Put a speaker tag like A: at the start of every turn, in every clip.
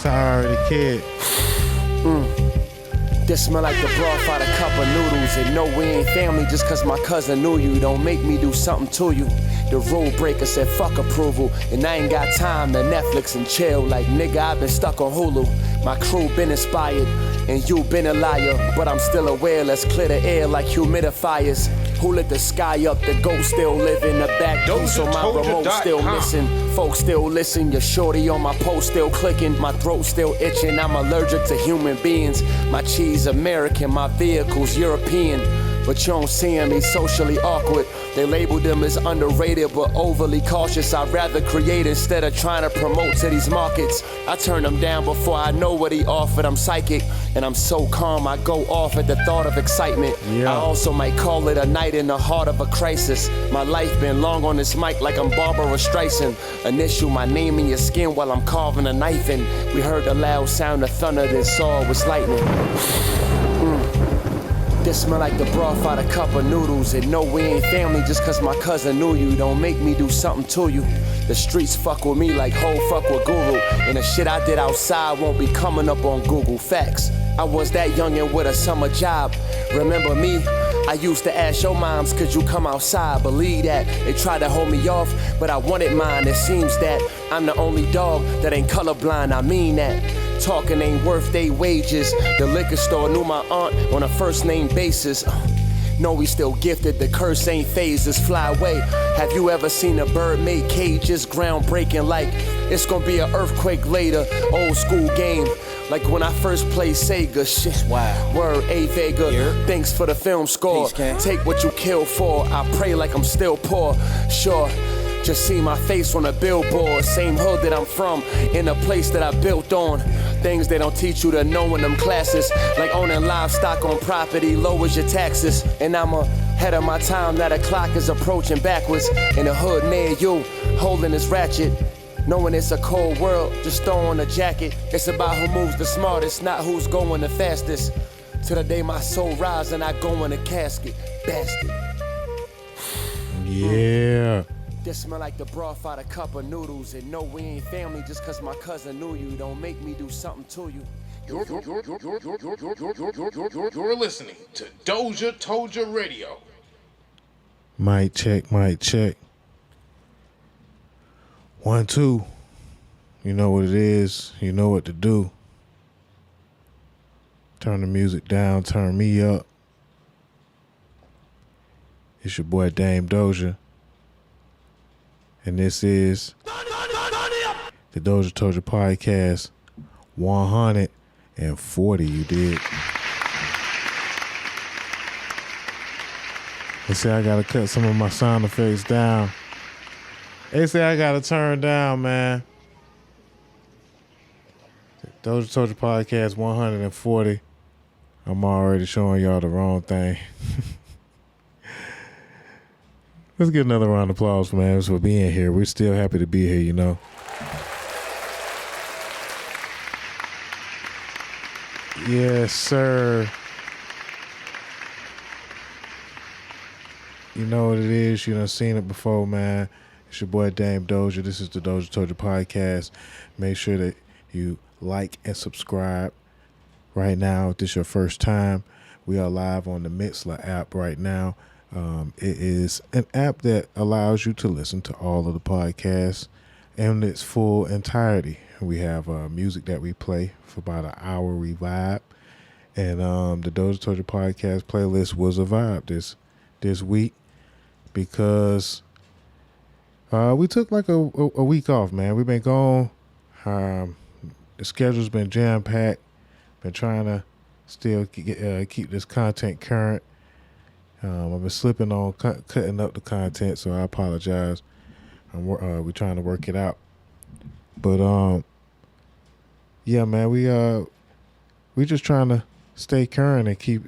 A: Sorry, the kid.
B: This smell like the broth out a cup of noodles. And no, we ain't family just cause my cousin knew you. Don't make me do something to you. The rule breaker said fuck approval. And I ain't got time to Netflix and chill. Like nigga, I've been stuck on Hulu. My crew been inspired and you been a liar. But I'm still aware, let's clear the air like humidifiers. Who lit the sky up? The ghost still live in the back door, so my remote still missing. Folks still listen, your shorty on my post still clicking. My throat still itching, I'm allergic to human beings. My cheese American, my vehicle's European. But you don't see him, he's socially awkward. They labeled him as underrated but overly cautious. I'd rather create instead of trying to promote to these markets. I turn him down before I know what he offered. I'm psychic and I'm so calm I go off at the thought of excitement. I also might call it a night in the heart of a crisis. My life been long on this mic like I'm Barbara Streisand. Initial my name in your skin while I'm carving a knife in. We heard the loud sound of thunder then saw it was lightning. This smell like the broth out a cup of noodles. And no, we ain't family just cause my cousin knew you. Don't make me do something to you. The streets fuck with me like hoe fuck with Guru. And the shit I did outside won't be coming up on Google Facts. I was that youngin' with a summer job. Remember me? I used to ask your moms, could you come outside? Believe that. They tried to hold me off, but I wanted mine. It seems that I'm the only dog that ain't colorblind. I mean that. Talking ain't worth they wages. The liquor store knew my aunt on a first name basis. No, we still gifted, the curse ain't phased, it's fly away. Have you ever seen a bird make cages? Groundbreaking like it's gonna be an earthquake later. Old school game, like when I first played Sega. Shit, wow. Word, A Vega, thanks for the film score. Peace, take what you kill for, I pray like I'm still poor. Sure. Just see my face on a billboard. Same hood that I'm from, in a place that I built on. Things they don't teach you to know in them classes. Like owning livestock on property lowers your taxes. And I'm ahead of my time, now the clock is approaching backwards. In the hood near you, holding this ratchet. Knowing it's a cold world, just throw on a jacket. It's about who moves the smartest, not who's going the fastest. Till the day my soul rise and I go in a casket. Bastard.
A: Yeah.
B: This smell like the broth out a cup of noodles. And no, we ain't family just cause my cousin knew you. Don't make me do something to you.
C: You're listening to DOZHATOLDYA Radio.
A: Mic check, mic check. 1, 2. You know what it is. You know what to do. Turn the music down, turn me up. It's your boy Dame Doja. And this is the DOZHATOLDYA Podcast 140, you did. They say I gotta cut some of my sound effects down. They say I gotta turn down, man. DOZHATOLDYA Podcast 140. I'm already showing y'all the wrong thing. Let's get another round of applause for man for being here. We're still happy to be here, you know. Yes, sir. You know what it is. You done seen it before, man. It's your boy Dame Doja. This is the DOZHATOLDYA Podcast. Make sure that you like and subscribe right now. If this is your first time, we are live on the Mixlr app right now. It is an app that allows you to listen to all of the podcasts in its full entirety. We have music that we play for about an hour, we vibe. And the DOZHATOLDYA Podcast playlist was a vibe this week because we took like a week off, man. We've been gone. The schedule's been jam-packed. Been trying to still keep this content current. I've been slipping on cutting up the content, so I apologize. We're trying to work it out, but yeah, man, we just trying to stay current and keep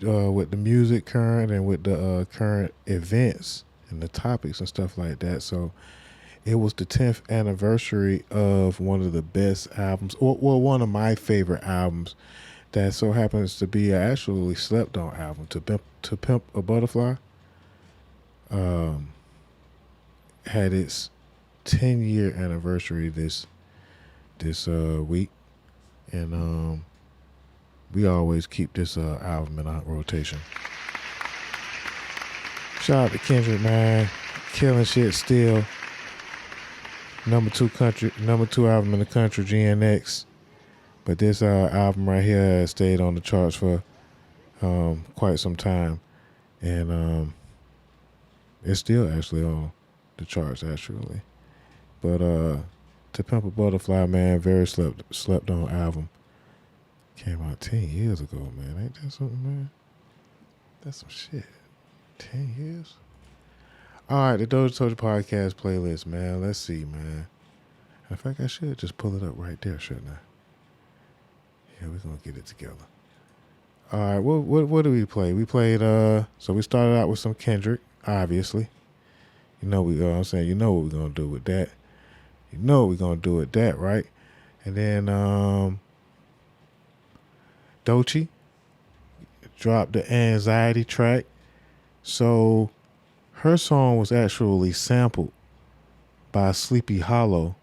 A: with the music current and with the current events and the topics and stuff like that. So it was the 10th anniversary of one of the best albums, or one of my favorite albums. That so happens to be an actually slept on album, To Pimp a Butterfly. Had its 10-year anniversary this week. And we always keep this album in our rotation. Shout out to Kendrick, man. Killing shit still. Number two album in the country, GNX. But this album right here has stayed on the charts for quite some time. And it's still actually on the charts, actually. But To Pimp a Butterfly, man, very slept on album. Came out 10 years ago, man. Ain't that something, man? That's some shit. 10 years? All right, the DOZHATOLDYA podcast playlist, man. Let's see, man. In fact, I should just pull it up right there, shouldn't I? Yeah, we're going to get it together. All right, what do we play? We played, so we started out with some Kendrick, obviously. You know what I'm saying? You know what we're going to do with that. You know what we're going to do with that, right? And then Doechii dropped the Anxiety track. So her song was actually sampled by Sleepy Hollow.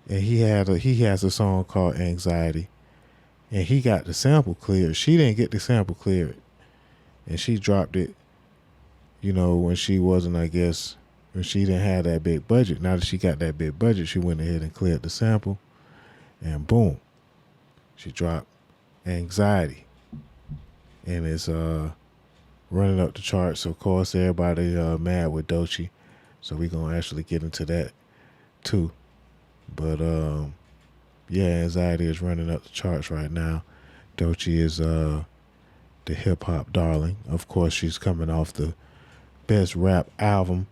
A: And he has a song called Anxiety. And he got the sample cleared. She didn't get the sample cleared. And she dropped it, you know, when she wasn't, I guess, when she didn't have that big budget. Now that she got that big budget, she went ahead and cleared the sample. And boom, she dropped Anxiety. And it's running up the charts. Of course, everybody mad with Doechii. So we're going to actually get into that too. But yeah, Anxiety is running up the charts right now. Doechii is the hip-hop darling. Of course, she's coming off the Best Rap Album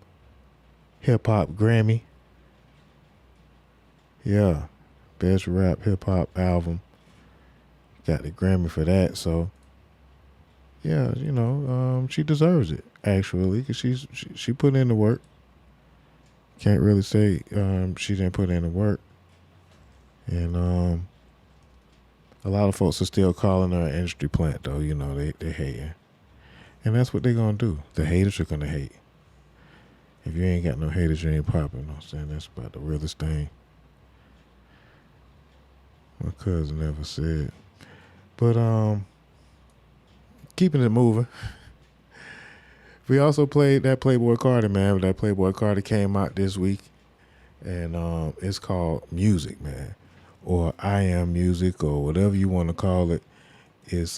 A: Hip-Hop Grammy. Yeah, Best Rap Hip-Hop Album. Got the Grammy for that, so yeah, you know, she deserves it, actually, because she put in the work. Can't really say she didn't put in the work. And a lot of folks are still calling her an industry plant, though. You know, they hating. And that's what they're going to do. The haters are going to hate. If you ain't got no haters, you ain't popping. You know what I'm saying? That's about the realest thing. My cousin never said. But keeping it moving. We also played that Playboi Carti, man. That Playboi Carti came out this week. And it's called Music, man. Or I Am Music, or whatever you want to call it. It's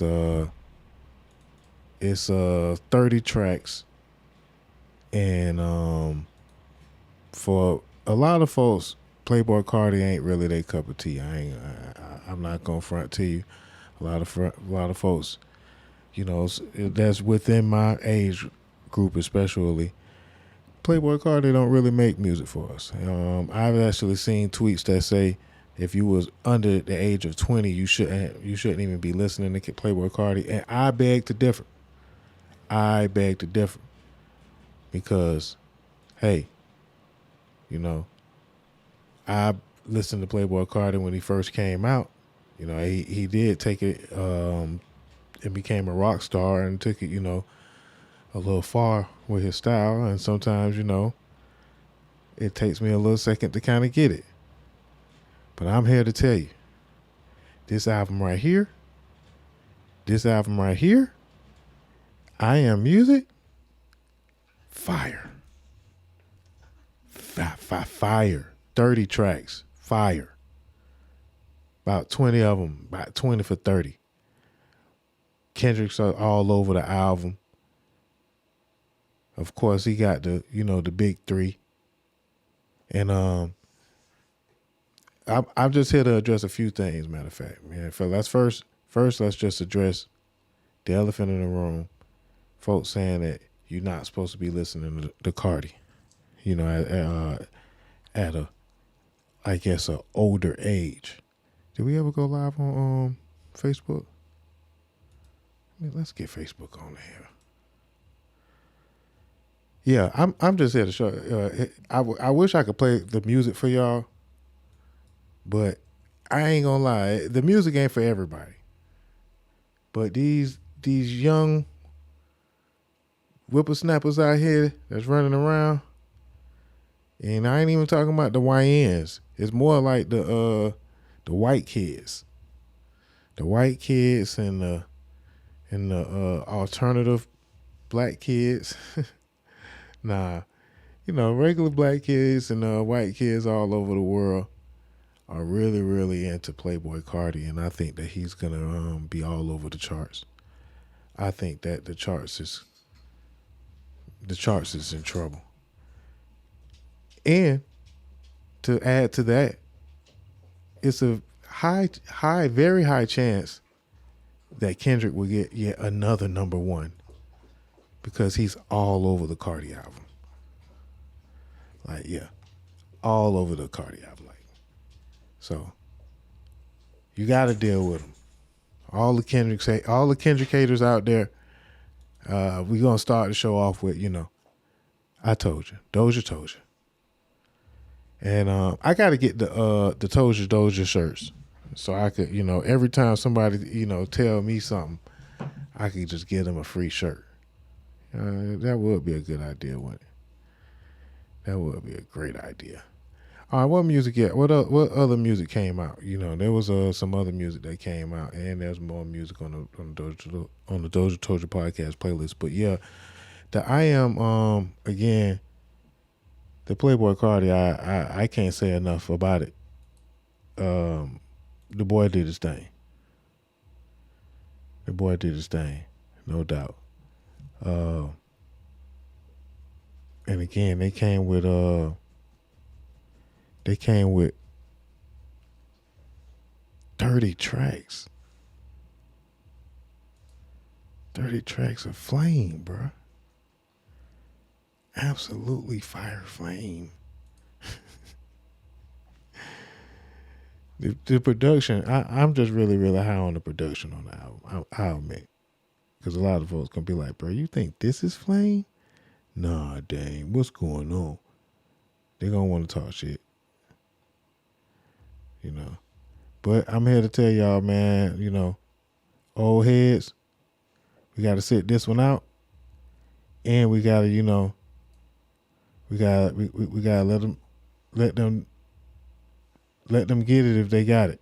A: 30 tracks. And for a lot of folks, Playboi Carti ain't really their cup of tea. I'm not gonna front to you. A lot of folks, you know, that's within my age group especially. Playboi Carti don't really make music for us. I've actually seen tweets that say if you was under the age of 20, you shouldn't even be listening to Playboi Carti. And I beg to differ. Because, hey, you know, I listened to Playboi Carti when he first came out. You know, he did take it and became a rock star and took it, you know, a little far with his style. And sometimes, you know, it takes me a little second to kind of get it. But I'm here to tell you, this album right here, I Am Music, fire. Fire. 30 tracks, fire. About 20 of them, about 20 for 30. Kendrick's all over the album. Of course, he got the big three. And I'm just here to address a few things, matter of fact. Man, first, let's just address the elephant in the room. Folks saying that you're not supposed to be listening to Carti. You know, at a, I guess, a older age. Did we ever go live on Facebook? I mean, let's get Facebook on here. Yeah, I'm just here to show. I wish I could play the music for y'all, but I ain't gonna lie, the music ain't for everybody. But these young whippersnappers out here that's running around, and I ain't even talking about the YNs. It's more like the white kids. the white kids and the alternative black kids. Nah, regular black kids and white kids all over the world are really, really into Playboi Carti, and I think that he's gonna be all over the charts. I think that the charts is in trouble. And to add to that, it's a very high chance that Kendrick will get yet another number one because he's all over the Carti album. Like, yeah, all over the Carti album. Like, so you got to deal with him. All the Kendrick haters out there. We're gonna start the show off with, I told you, Doja told you. And I got to get the Doja shirts, so I could, every time somebody, tell me something, I could just give them a free shirt. That would be a good idea, wouldn't it? That would be a great idea. All right, what music? What other music came out? There was some other music that came out, and there's more music on the Doja podcast playlist. But yeah, I am again. The Playboi Carti, I can't say enough about it. The boy did his thing. No doubt. And again, they came with 30 tracks. 30 tracks of flame, bruh. Absolutely fire flame. The production, I'm just really, really high on the production on the album. I'll admit. Because a lot of folks gonna be like, bro, you think this is flame? Nah, dang, what's going on? They're gonna want to talk shit. But I'm here to tell y'all, man, old heads, we gotta sit this one out. And we gotta, we gotta let them get it if they got it.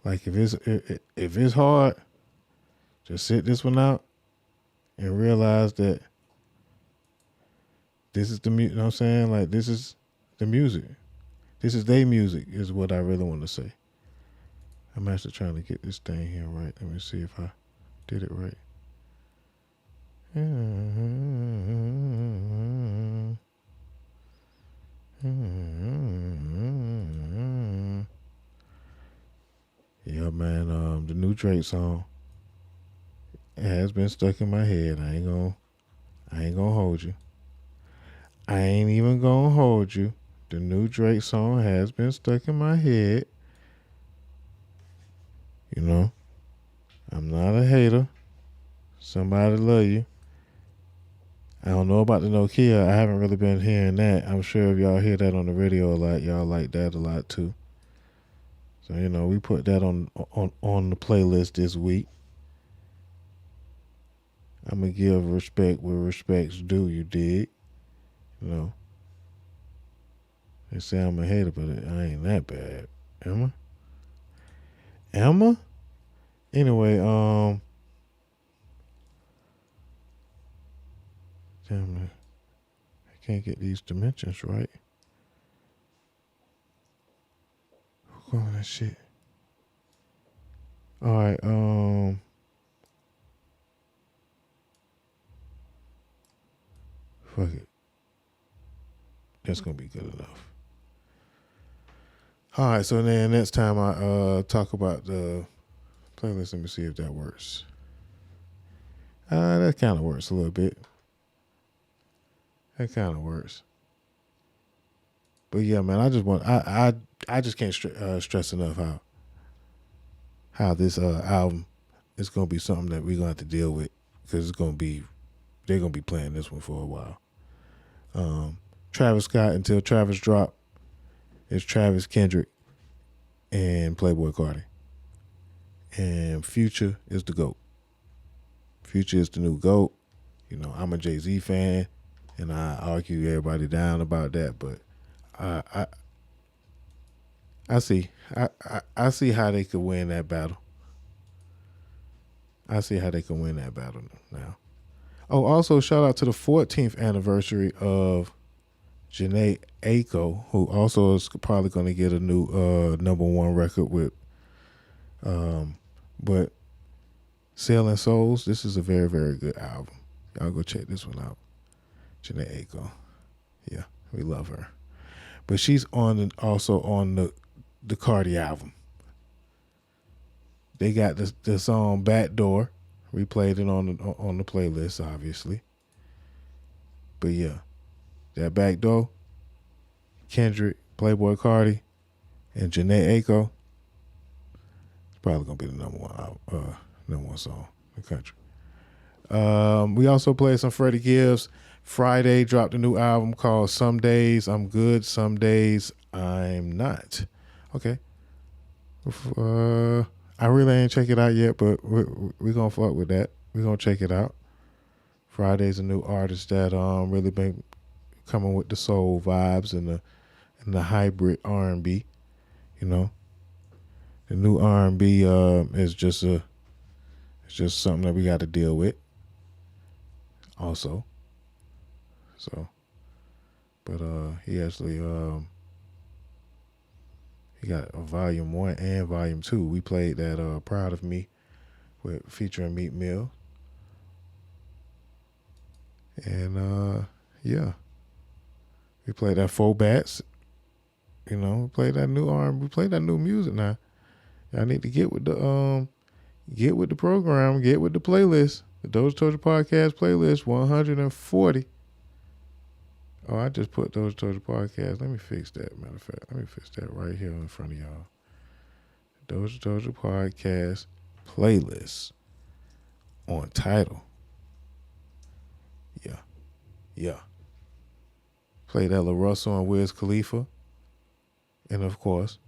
A: Like if it's hard, just sit this one out and realize that this is the music. You know what I'm saying? Like, this is the music. This is their music is what I really want to say. I'm actually trying to get this thing here right. Let me see if I did it right. Yeah, man, the new Drake song, it has been stuck in my head. I ain't gonna hold you. I ain't even gonna hold you. The new Drake song has been stuck in my head. I'm not a hater. Somebody love you. I don't know about the Nokia. I haven't really been hearing that. I'm sure if y'all hear that on the radio a lot, y'all like that a lot too. So, we put that on the playlist this week. I'm going to give respect where respect's due, you dig? They say I'm a hater, but I ain't that bad. Am I? Anyway, damn it. I can't get these dimensions right. Who's going that shit? All right, fuck it. That's gonna be good enough. All right, so then next time I talk about the playlist, let me see if that works. That kind of works a little bit. That kind of works. But yeah, man, I just can't stress enough how this album is gonna be something that we're gonna have to deal with, because they're gonna be playing this one for a while. Travis Scott, until Travis drop, it's Travis, Kendrick, and Playboi Carti. And Future is the GOAT. Future is the new GOAT. I'm a Jay-Z fan, and I argue everybody down about that, but I see how they could win that battle. I see how they can win that battle now. Oh, also shout out to the 14th anniversary of Janae Aiko, who also is probably going to get a new #1 record with, but Selling Souls. This is a very, very good album. Y'all go check this one out. Janae Aiko. Yeah, we love her. But she's also on the Carti album. They got the song Backdoor. We played it on the playlist, obviously. But yeah, that Backdoor, Kendrick, Playboi Carti, and Janae Aiko. It's probably gonna be the #1 song in the country. We also played some Freddie Gibbs. Friday dropped a new album called Some Days I'm Good, Some Days I'm Not. Okay. I really ain't check it out yet, but we're going to fuck with that. We're going to check it out. Friday's a new artist that really been coming with the soul vibes and the hybrid R&B, you know. The new R&B is just something that we got to deal with also. So, but he actually he got a volume 1 and volume 2. We played that Proud of Me featuring Meek Mill. And yeah. We played that Four Bats. You know, we played that new R&B. We played that new music now. Y'all need to get with the program, get with the playlist. The DOZHATOLDYA Podcast playlist 140. Oh, I just put DOZHATOLDYA Podcast. Let me fix that. Matter of fact, let me fix that right here in front of y'all. DOZHATOLDYA Podcast playlist on title. Yeah. Played Ella Russell and Wiz Khalifa. And of course,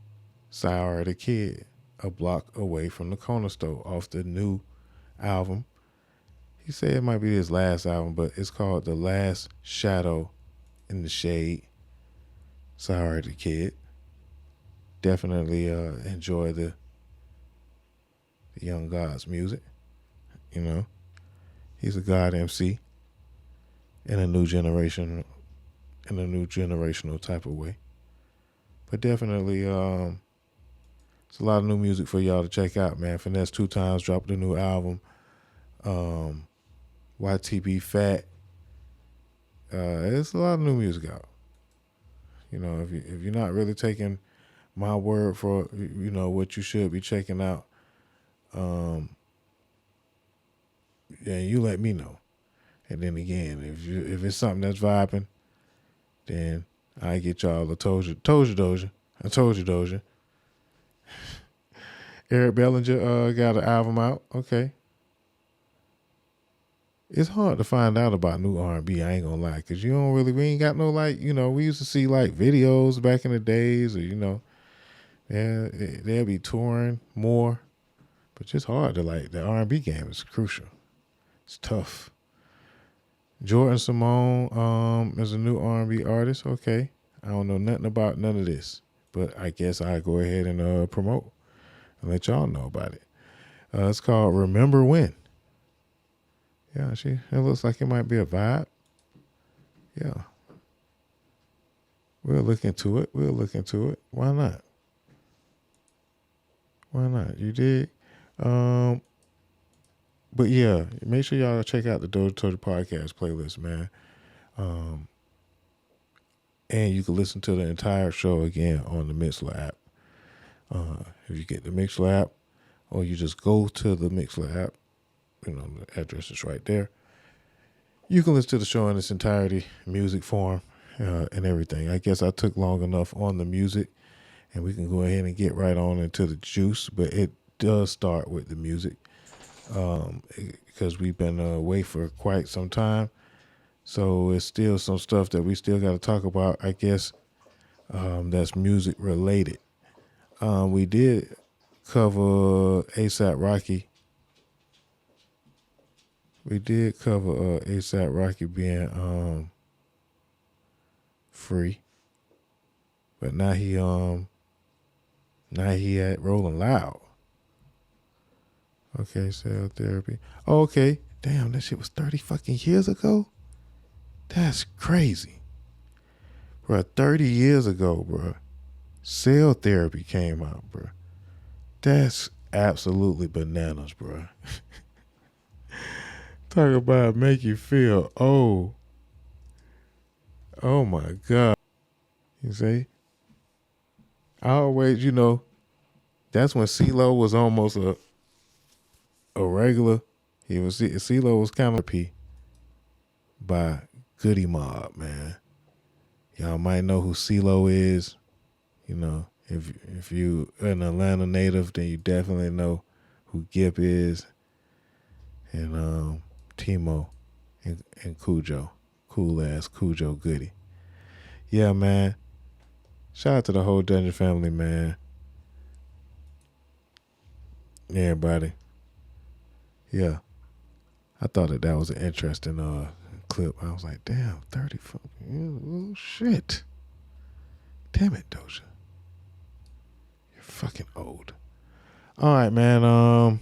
A: Sour the Kid, A Block Away from the Corner Store, off the new album. He said it might be his last album, but it's called The Last Shadow in the Shade. Sour the Kid. Definitely enjoy the Young God's music. You know, he's a God MC in a new generational type of way. But definitely, it's a lot of new music for y'all to check out, man. Finesse 2 Times dropped a new album. YTB Fat. It's a lot of new music out. You know, if you're not really taking my word for, you know, what you should be checking out, then you let me know. And then again, if it's something that's vibing, then I get y'all a told you Doja. Eric Bellinger got an album out. Okay. It's hard to find out about new R&B, I ain't gonna lie, because we ain't got no, like, you know, we used to see, like, videos back in the days, or, you know, yeah, they'll be touring more, but it's hard to, like, the R&B game is crucial. It's tough. Jordan Simone is a new R&B artist. Okay. I don't know nothing about none of this, but I guess I'll go ahead and promote and let y'all know about it. It's called Remember When. Yeah, it looks like it might be a vibe. Yeah. We'll look into it. Why not? You dig? But yeah, make sure y'all check out the DOZHATOLDYA Podcast playlist, man. And you can listen to the entire show again on the Mixler app. If you get the Mixler app, or you just go to the Mixler app, you know, the address is right there. You can listen to the show in its entirety, music form, and everything. I guess I took long enough on the music, and we can go ahead and get right on into the juice, but it does start with the music. Because we've been away for quite some time. So it's still some stuff that we still got to talk about, I guess, that's music related. We did cover A$AP Rocky. We did cover A$AP Rocky being free. But now he at Rolling Loud. Okay, cell therapy. Oh, okay. Damn, that shit was 30 fucking years ago? That's crazy. Bro, 30 years ago, bro, cell therapy came out, bro. That's absolutely bananas, bro. Talk about make you feel old. Oh my God. You see? I always, that's when CeeLo was almost a regular. He was CeeLo was kind of P by Goodie Mob, man. Y'all might know who CeeLo is. If you an Atlanta native, then you definitely know who Gip is, and Timo and Cujo, cool ass Cujo Goodie. Yeah, man. Shout out to the whole Dungeon family, man. Everybody. Yeah. I thought that was an interesting clip. I was like, damn, 30 fucking years. Oh, shit. Damn it, Doja. You're fucking old. All right, man.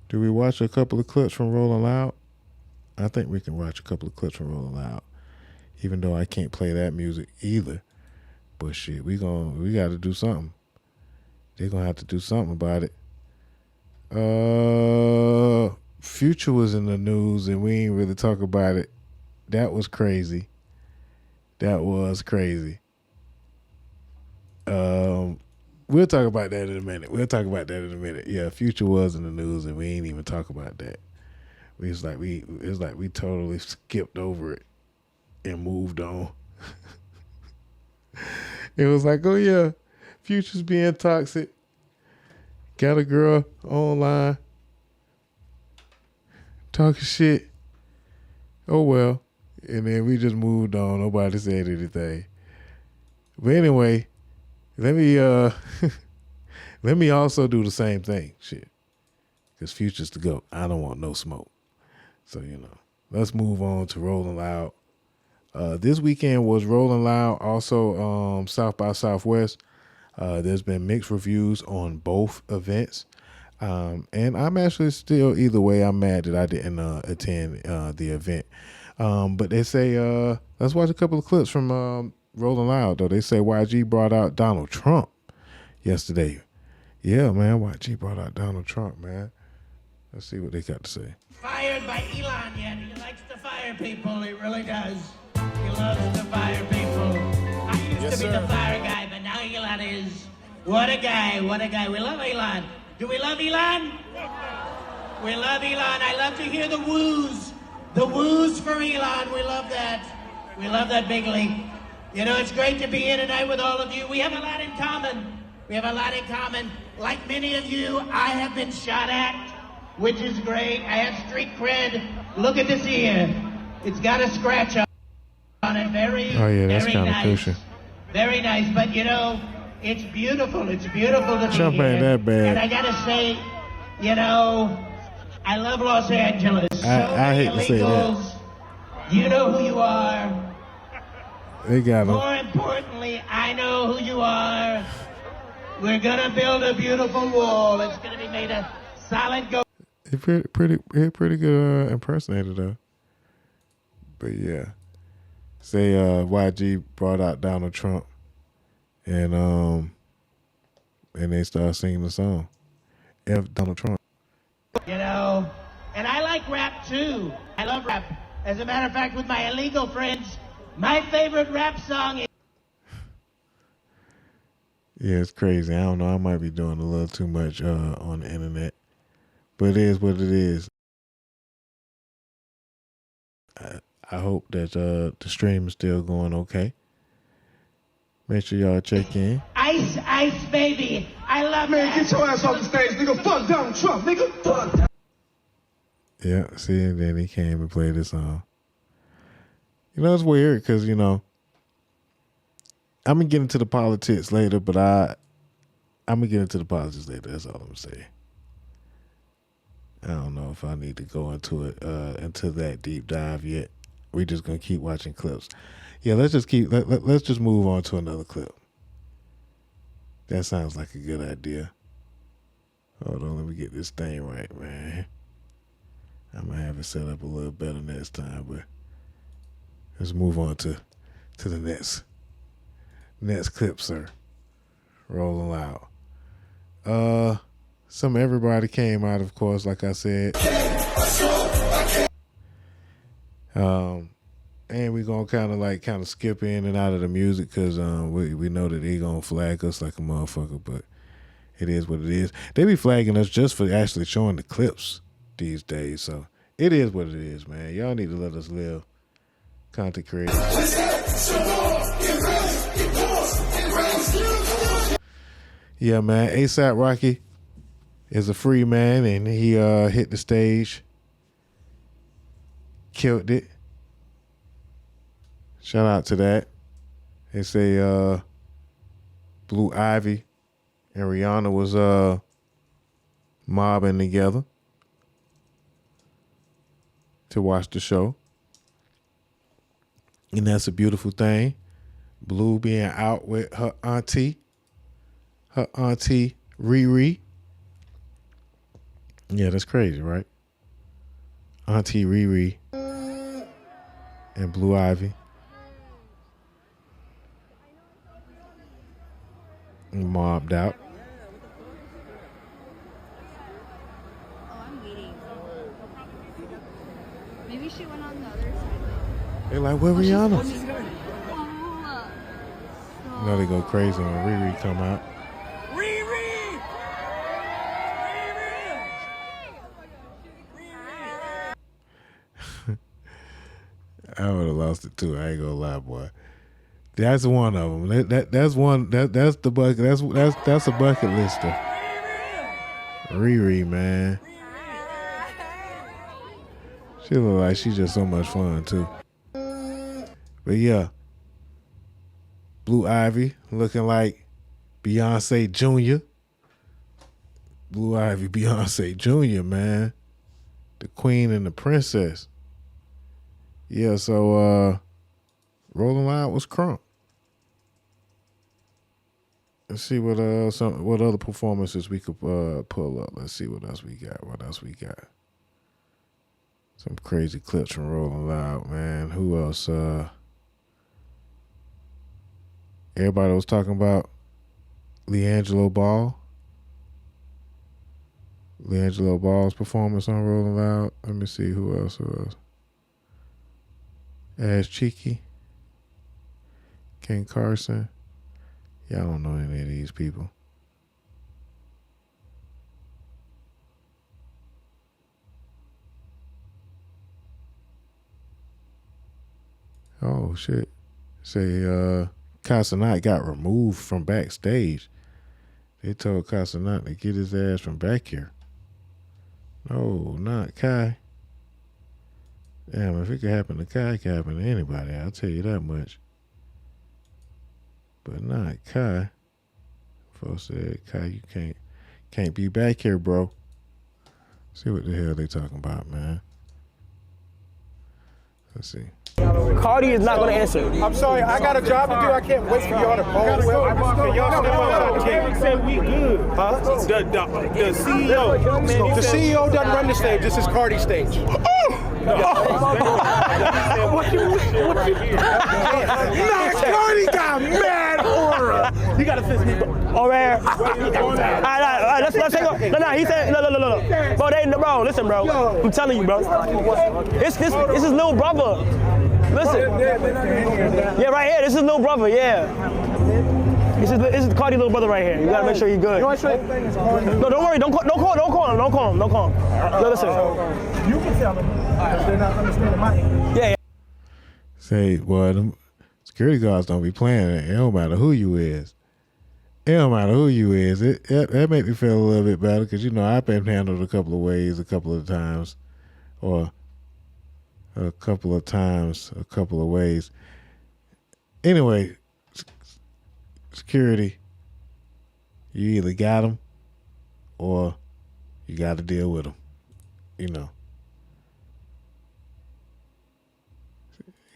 A: Do we watch a couple of clips from Rolling Loud? I think we can watch a couple of clips from Rolling Loud. Even though I can't play that music either. But shit, we got to do something. They're going to have to do something about it. Future was in the news and we ain't really talk about it. That was crazy. We'll talk about that in a minute. Yeah, Future was in the news and we ain't even talk about that. It's like we totally skipped over it and moved on. It was like, oh yeah, Future's being toxic. Got a girl online talking shit. Oh well. And then we just moved on. Nobody said anything. But anyway, let me also do the same thing. Shit. Because Future's the GOAT. I don't want no smoke. So, let's move on to Rolling Loud. This weekend was Rolling Loud, also South by Southwest. There's been mixed reviews on both events. And I'm actually still, either way, I'm mad that I didn't attend the event. But they say, let's watch a couple of clips from Rolling Loud, though. They say YG brought out Donald Trump yesterday. Yeah, man, YG brought out Donald Trump, man. Let's see what they got to say.
D: Fired by Elon yet. He likes to fire people. He really does. He loves to fire people. I used to be the fire guy, but now Elon is. What a guy. We love Elon. Do we love Elon? We love Elon. I love to hear the woos. The woos for Elon. We love that. We love that bigly. It's great to be here tonight with all of you. We have a lot in common. Like many of you, I have been shot at, which is great. I have street cred. Look at this ear. It's got a scratch on it. Very,
A: oh, yeah, that's
D: very
A: kind of
D: nice.
A: cushion.
D: Very nice. But, it's beautiful. It's beautiful to be
A: Trump
D: here.
A: ain't that bad.
D: And I got to say, I love Los Angeles.
A: I hate to say that.
D: You know who you are.
A: They got him.
D: More importantly, I know who you are. We're going to build a beautiful wall. It's going to be made of solid gold.
A: He pretty good impersonator, though. But, yeah. Say YG brought out Donald Trump. And they start singing the song. F Donald Trump.
D: And I like rap too. I love rap. As a matter of fact, with my illegal friends, my favorite rap song is...
A: Yeah, it's crazy. I don't know. I might be doing a little too much on the internet. But it is what it is. I hope that the stream is still going okay. Make sure y'all check in.
D: Ice, baby. I love
E: Man,
D: that.
E: get your ass off the stage, nigga. Fuck Donald Trump, nigga. Fuck.
A: Yeah, see, and then he came and played this song. It's weird because, I'm going to get into the politics later, but I'm going to get into the politics later. That's all I'm going to say. I don't know if I need to go into it, into that deep dive yet. We're just going to keep watching clips. Yeah, let's just move on to another clip. That sounds like a good idea. Hold on, let me get this thing right, man. I'm gonna have it set up a little better next time, but let's move on to the next clip, sir. Rolling loud. Some everybody came out, of course, like I said. And we're gonna kind of skip in and out of the music because we know that they gonna flag us like a motherfucker, but it is what it is. They be flagging us just for actually showing the clips these days, so it is what it is, man. Y'all need to let us live. Content creators. Yeah, man. ASAP Rocky is a free man, and he hit the stage, killed it. Shout out to that. They say Blue Ivy and Rihanna was mobbing together to watch the show. And that's a beautiful thing. Blue being out with her auntie Riri. Yeah, that's crazy, right? Auntie Riri and Blue Ivy. And mobbed out.
F: Oh, I'm waiting. Maybe she went on the other side.
A: They're like, where Rihanna?
F: Oh,
A: You know they go crazy when Riri come out. I would have lost it too. I ain't gonna lie, boy. That's one of them. That's one. That's the bucket. That's a bucket lister. Riri, man. She look like she's just so much fun too. But yeah, Blue Ivy looking like Beyonce Jr. Blue Ivy, Beyonce Jr. Man, the queen and the princess. Yeah, so Rolling Loud was crunk. Let's see what other performances we could pull up. Let's see what else we got. Some crazy clips from Rolling Loud, man. Who else? Everybody was talking about LeAngelo Ball. LeAngelo Ball's performance on Rolling Loud. Let me see who else. Ash Cheeky, Ken Carson. Y'all don't know any of these people. Oh shit! Say Cenat got removed from backstage. They told Cenat to get his ass from back here. No, not Kai. Damn, if it could happen to Kai, it could happen to anybody. I'll tell you that much. But not Kai. Folks said, Kai, you can't be back here, bro. See what the hell they talking about, man. Let's see.
G: Carti is not going to answer.
H: I'm sorry, I got a job to do. I can't wait for y'all to call. Can y'all step outside the
G: Kendrick said we good.
H: Huh?
G: The CEO.
H: The CEO doesn't run the stage. This is Carti's stage.
G: Carti got mad aura. You got to fix me. All right. All right. Let's take off. No. He said, no. Bro, listen, bro. I'm telling you, bro. It's his little brother. Listen. Yeah, right here. This is little brother. Yeah. This is Carti's little brother right here. You gotta make sure he's good. No, don't worry. Don't call him. No, listen.
H: You can tell them. They're not understanding my English.
G: Yeah.
A: Say, boy, them security guards don't be playing it. It don't matter who you is. It don't matter who you is. That make me feel a little bit better because, you know, I've been handled a couple of ways, a couple of times. Or a couple of ways. Anyway, security, you either got them or you got to deal with them, you know.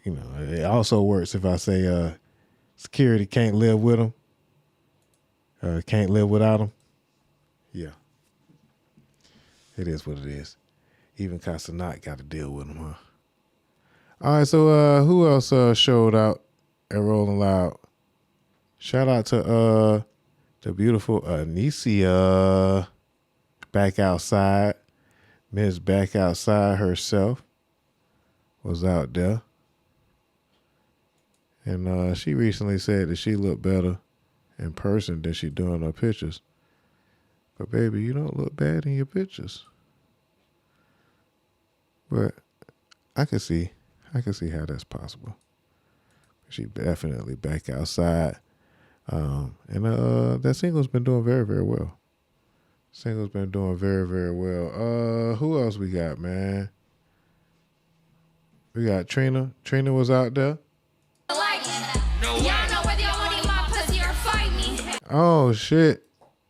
A: It also works if I say security can't live with them, can't live without them. Yeah. It is what it is. Even Cenat got to deal with him, huh? All right, so who else showed out at Rolling Loud? Shout out to the beautiful Anycia, back outside. Miss Back Outside herself was out there. And she recently said that she looked better in person than she do in her pictures. But baby, you don't look bad in your pictures. But I can see how that's possible. She definitely back outside. And that single's been doing very, very well. Single's been doing very, very well. Who else we got, man? We got Trina. Trina was out there. Oh shit.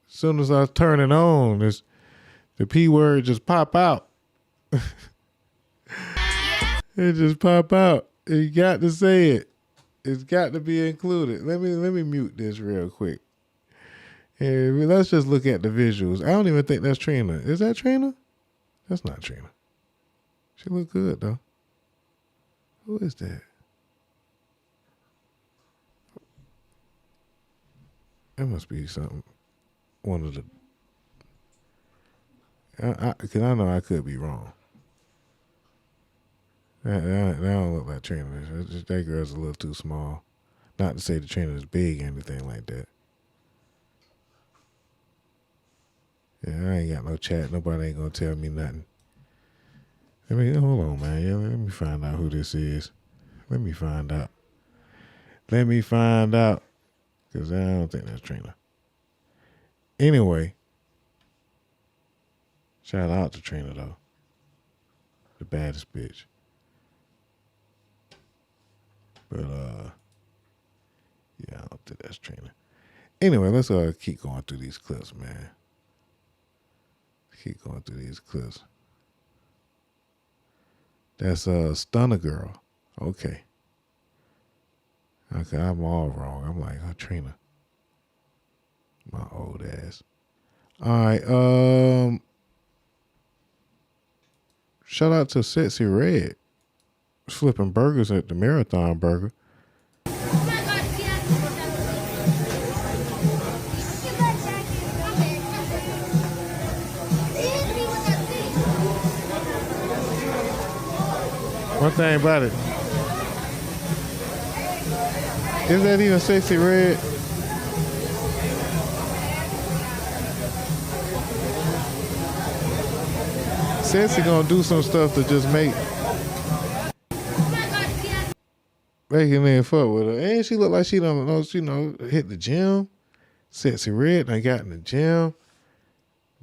A: As soon as I turn it on, the P word just pop out. It just pop out. You got to say it. It's got to be included. Let me mute this real quick. And let's just look at the visuals. I don't even think that's Trina. Is that Trina? That's not Trina. She look good though. Who is that? It must be something. One of the. Because I know I could be wrong. That don't look like Trina. That girl's a little too small. Not to say the Trina is big or anything like that. Yeah, I ain't got no chat. Nobody ain't gonna tell me nothing. Hold on, man. Yeah, let me find out who this is. Let me find out. Because I don't think that's Trina. Anyway. Shout out to Trina, though. The baddest bitch. But, yeah, I don't think that's Trina. Anyway, let's keep going through these clips, man. Keep going through these clips. That's Stunna Girl. Okay, I'm all wrong. I'm like, oh, Trina. My old ass. All right. Shout out to Sexy Red. Flipping burgers at the Marathon Burger. One thing about it, is that even Sexy Red? Sexy gonna do some stuff to just make him fuck with her. And she look like she don't know, hit the gym. Sexy Red done got in the gym.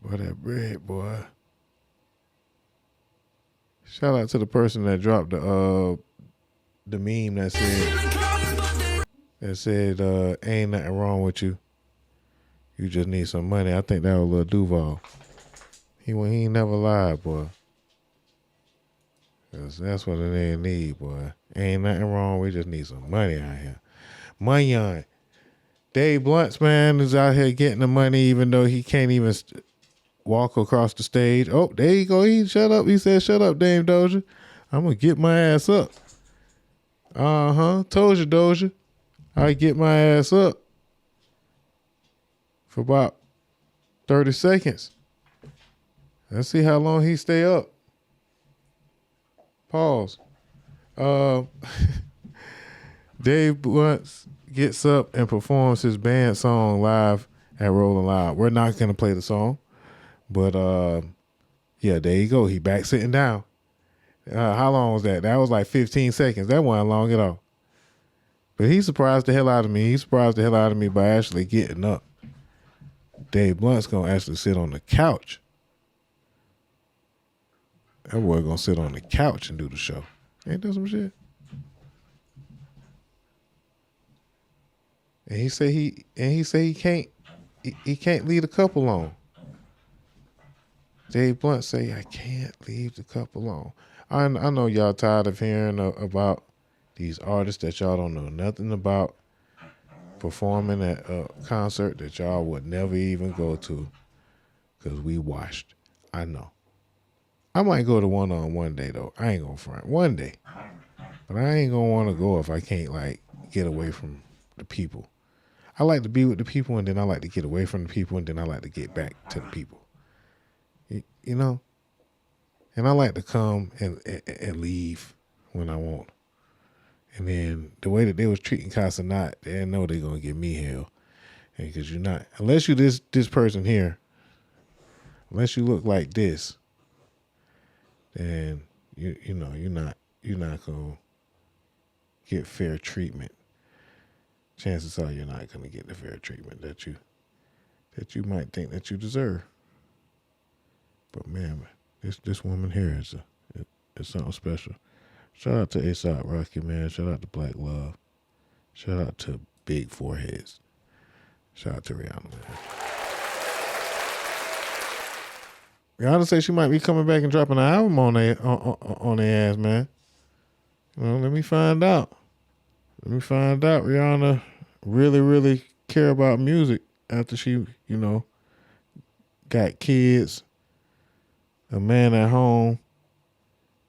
A: Boy, that bread, boy. Shout out to the person that dropped the meme that said ain't nothing wrong with you. You just need some money. I think that was Lil Duval. He ain't never lied, boy. 'Cause that's what a nigga need, boy. Ain't nothing wrong. We just need some money out here. Money on it. Dave Blunt's man is out here getting the money even though he can't even walk across the stage. Oh, there you go. He shut up. He said, shut up, Dame Doja. I'm going to get my ass up. Told you, Doja. I get my ass up for about 30 seconds. Let's see how long he stay up. Pause. Dave Blunt gets up and performs his band song live at Rolling Loud. We're not going to play the song. But, yeah, there you go. He back sitting down. How long was that? That was like 15 seconds. That wasn't long at all. But he surprised the hell out of me. He surprised the hell out of me by actually getting up. Dave Blunt's going to actually sit on the couch. That boy going to sit on the couch and do the show. Ain't that some shit? And he say he can't leave the couple alone. Dave Blunt say, I can't leave the couple alone. I know y'all tired of hearing about these artists that y'all don't know nothing about performing at a concert that y'all would never even go to because we watched. I know. I might go to one on one day though. I ain't gonna front one day, but I ain't gonna want to go if I can't like get away from the people. I like to be with the people, and then I like to get away from the people, and then I like to get back to the people. You know, and I like to come and leave when I want. And then the way that they was treating Cenat, they know they're gonna give me hell, because you're not, unless you this person here, unless you look like this, then you know you're not gonna get fair treatment. Chances are you're not gonna get the fair treatment that you might think that you deserve. But man, this woman here is something special. Shout out to A$AP Rocky, man. Shout out to Black Love. Shout out to Big Foreheads. Shout out to Rihanna, man. Rihanna said she might be coming back and dropping an album on their ass, man. Well, let me find out. Rihanna really, really care about music after she, got kids, a man at home,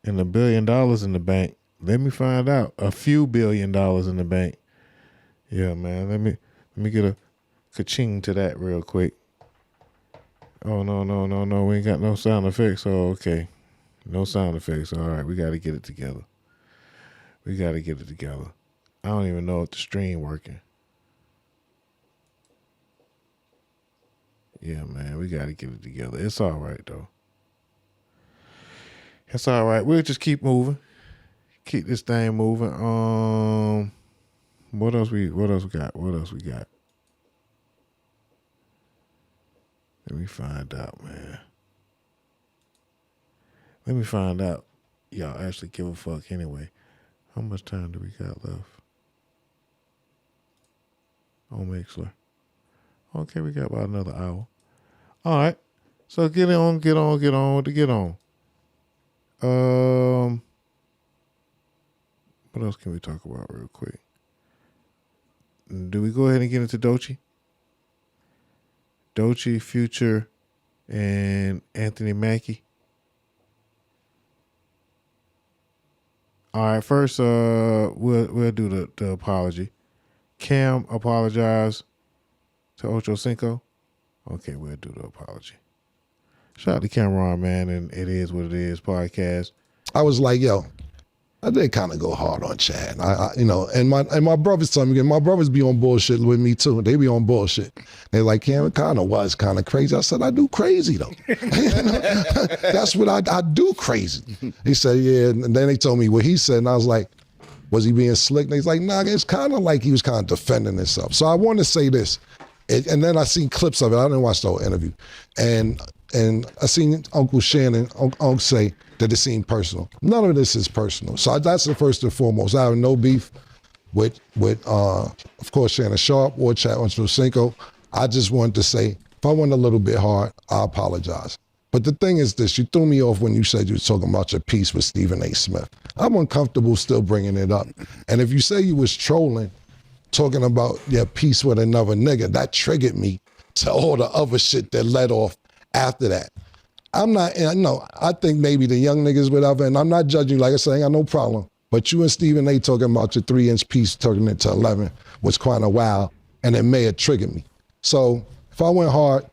A: and $1 billion in the bank. Let me find out. A few $1 billion in the bank. Yeah, man. Let me get a ka-ching to that real quick. Oh, no. We ain't got no sound effects. Oh, okay. No sound effects. All right. We got to get it together. I don't even know if the stream working. Yeah, man. We got to get it together. It's all right, though. It's all right. We'll just keep moving. Keep this thing moving. What else we got? Let me find out, man. Let me find out. Y'all actually give a fuck anyway. How much time do we got left? On Mixler. Okay, we got about another hour. All right. So get on. What else can we talk about real quick? Do we go ahead and get into Doechii? Doechii, Future, and Anthony Mackie. All right, first we'll do the apology. Cam apologized to Ochocino. Okay, we'll do the apology. Shout out to CamRon, man, and It Is What It Is podcast.
I: I was like, yo, I did kind of go hard on Chad. And my brothers tell me, my brothers be on bullshit with me too. They be on bullshit. They're like, Cam, it kind of was kind of crazy. I said, I do crazy though. That's what I do crazy. He said, yeah. And then they told me what he said, and I was like, was he being slick? And he's like, nah, it's kind of like he was kind of defending himself. So I want to say this. And then I seen clips of it. I didn't watch the whole interview. And I seen Uncle Shannon, Uncle say that it seemed personal. None of this is personal. So that's the first and foremost. I have no beef with of course, Shannon Sharp or Chad Ochocino. I just wanted to say, if I went a little bit hard, I apologize. But the thing is this, you threw me off when you said you were talking about your piece with Stephen A. Smith. I'm uncomfortable still bringing it up. And if you say you was trolling, talking about your piece with another nigga, that triggered me to all the other shit that led off after that. I think maybe the young niggas, whatever, and I'm not judging, like I said, I ain't got no problem. But you and Stephen A. talking about your 3-inch piece turning into 11 was kind of wild, and it may have triggered me. So if I went hard,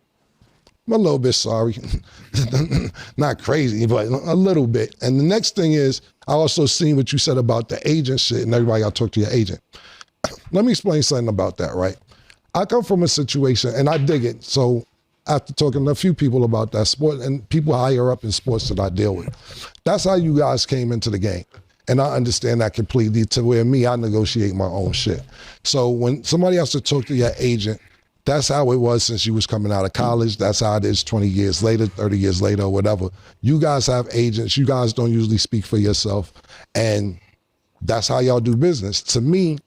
I: I'm a little bit sorry. Not crazy, but a little bit. And the next thing is, I also seen what you said about the agent shit, and everybody got to talk to your agent. Let me explain something about that, right? I come from a situation, and I dig it. So after talking to a few people about that sport, and people higher up in sports that I deal with, that's how you guys came into the game. And I understand that completely, to where I negotiate my own shit. So when somebody has to talk to your agent, that's how it was since you was coming out of college. That's how it is 20 years later, 30 years later, or whatever. You guys have agents. You guys don't usually speak for yourself. And that's how y'all do business. To me,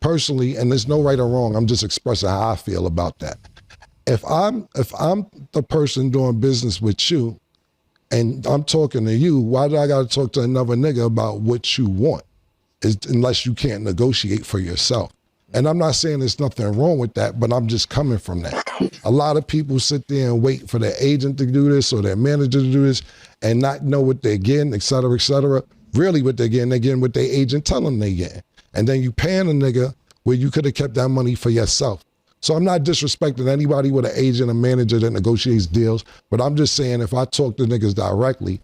I: personally, and there's no right or wrong, I'm just expressing how I feel about that. If I'm the person doing business with you and I'm talking to you, why do I gotta talk to another nigga about what you want? Unless you can't negotiate for yourself. And I'm not saying there's nothing wrong with that, but I'm just coming from that. A lot of people sit there and wait for their agent to do this or their manager to do this and not know what they're getting, et cetera, et cetera. Really what they're getting what their agent telling them they getting. And then you paying a nigga where you could have kept that money for yourself. So I'm not disrespecting anybody with an agent or manager that negotiates deals, but I'm just saying if I talk to niggas directly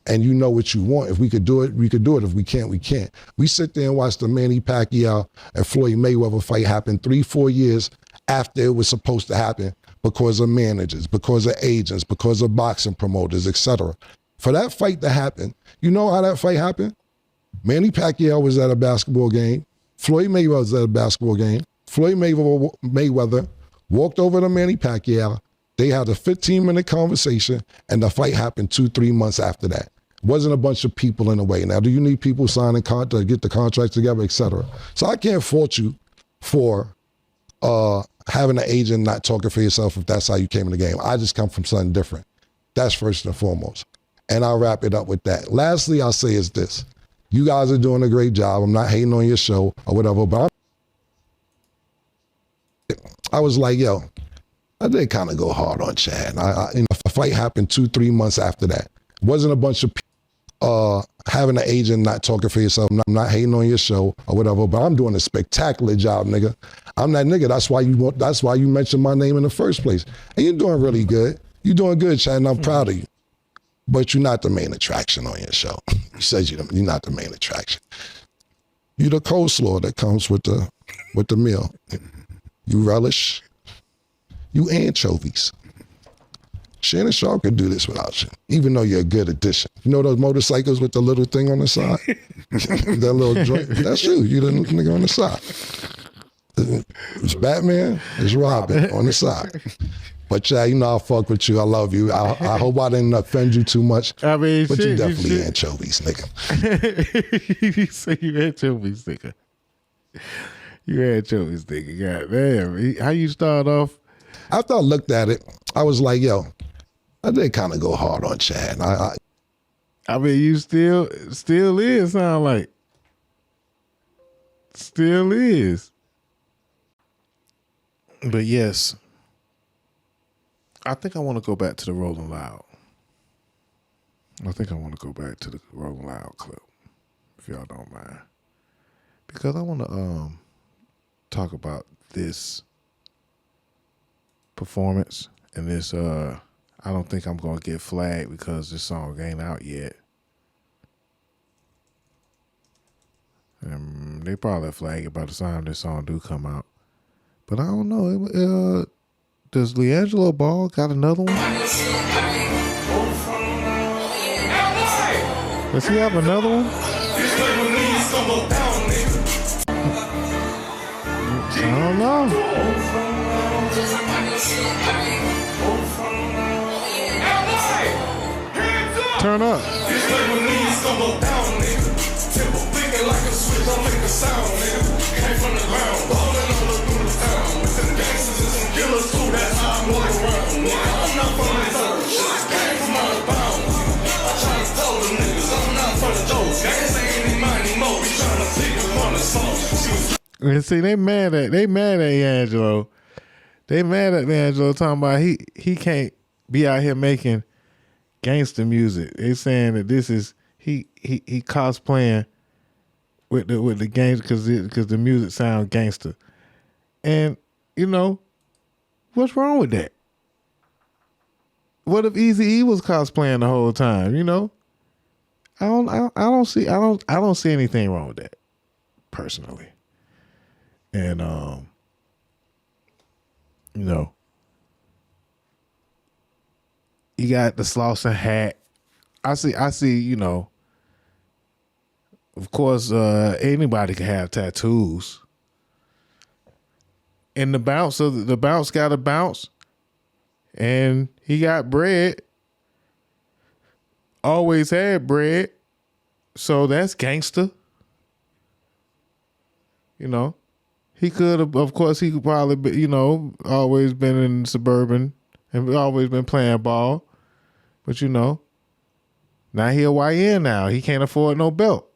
I: and you know what you want, if we could do it, we could do it. If we can't, we can't. We sit there and watch the Manny Pacquiao and Floyd Mayweather fight happen 3-4 years after it was supposed to happen because of managers, because of agents, because of boxing promoters, etc. For that fight to happen, you know how that fight happened? Manny Pacquiao was at a basketball game. Floyd Mayweather was at a basketball game. Floyd Mayweather walked over to Manny Pacquiao. They had a 15-minute conversation, and the fight happened 2-3 months after that. Wasn't a bunch of people in the way. Now, do you need people signing to get the contracts together, et cetera? So I can't fault you for having an agent not talking for yourself if that's how you came in the game. I just come from something different. That's first and foremost. And I'll wrap it up with that. Lastly, I'll say is this. You guys are doing a great job. I'm not hating on your show or whatever, but I was like, yo, I did kind of go hard on Chad. The fight happened 2-3 months after that. Wasn't a bunch of people having an agent not talking for yourself. I'm not hating on your show or whatever, but I'm doing a spectacular job, nigga. I'm that nigga. That's why you mentioned my name in the first place. And you're doing really good. You're doing good, Chad, and I'm proud of you. But you're not the main attraction on your show. You said you're not the main attraction. You're the coleslaw that comes with the meal. You relish. You anchovies. Shannon Sharp could do this without you, even though you're a good addition. You know those motorcycles with the little thing on the side? That little joint? That's you. You the nigga on the side. It's Batman, it's Robin on the side. But yeah, you know I fuck with you. I love you. I hope I didn't offend you too much.
A: I mean,
I: but
A: shit,
I: you definitely anchovies, nigga.
A: You say you anchovies, nigga. You anchovies, nigga. God damn. How you start off?
I: After I looked at it, I was like, yo, I did kind of go hard on Chad.
A: I mean, you still is, sound like. Still is. But yes, I think I want to go back to the Rolling Loud. I think I want to go back to the Rolling Loud clip, if y'all don't mind. Because I want to talk about this performance and this, I don't think I'm going to get flagged because this song ain't out yet. And they probably flag it by the time this song do come out. But I don't know. Does Leangelo Ball got another one? Does he have another one? I don't know. Turn up. And see, they mad at Angelo. They mad at Angelo talking about he can't be out here making gangster music. They saying that this is he cosplaying with the gangster because the music sound gangster. And you know, what's wrong with that? What if Eazy-E was cosplaying the whole time? You know, I don't see anything wrong with that personally. And you know, you got the Slauson hat. I see. You know, of course, anybody can have tattoos. And the bounce got a bounce, and he got bread. Always had bread, so that's gangster. You know, he could have, of course, he could probably be, you know, always been in suburban and always been playing ball, but you know, now he a YN now. He can't afford no belt.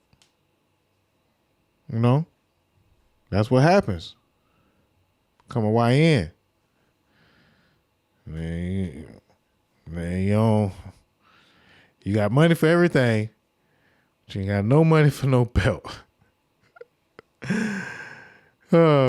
A: You know, that's what happens. become a YN. Man, you got money for everything, but you ain't got no money for no belt. Oh,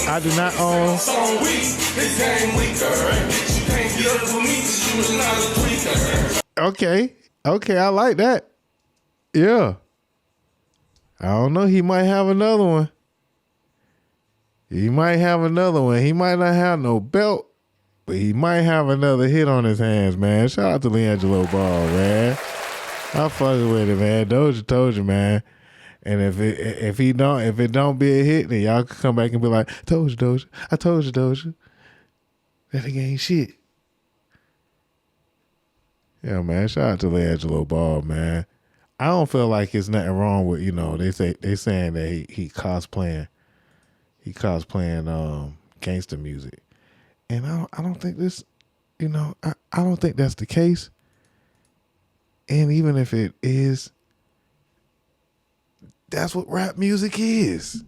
A: I do not own. Okay, I like that. Yeah. I don't know. He might have another one. He might not have no belt, but he might have another hit on his hands, man. Shout out to LiAngelo Ball, man. I fucking with it, man. Doja told you, man. And if it don't be a hit, then y'all can come back and be like, told you, Doja. I told you, Doja. That nigga ain't shit. Yeah, man. Shout out to LiAngelo Ball, man. I don't feel like there's nothing wrong with, they saying that he cosplaying. He cosplaying gangster music. And I don't think this, I don't think that's the case. And even if it is, that's what rap music is.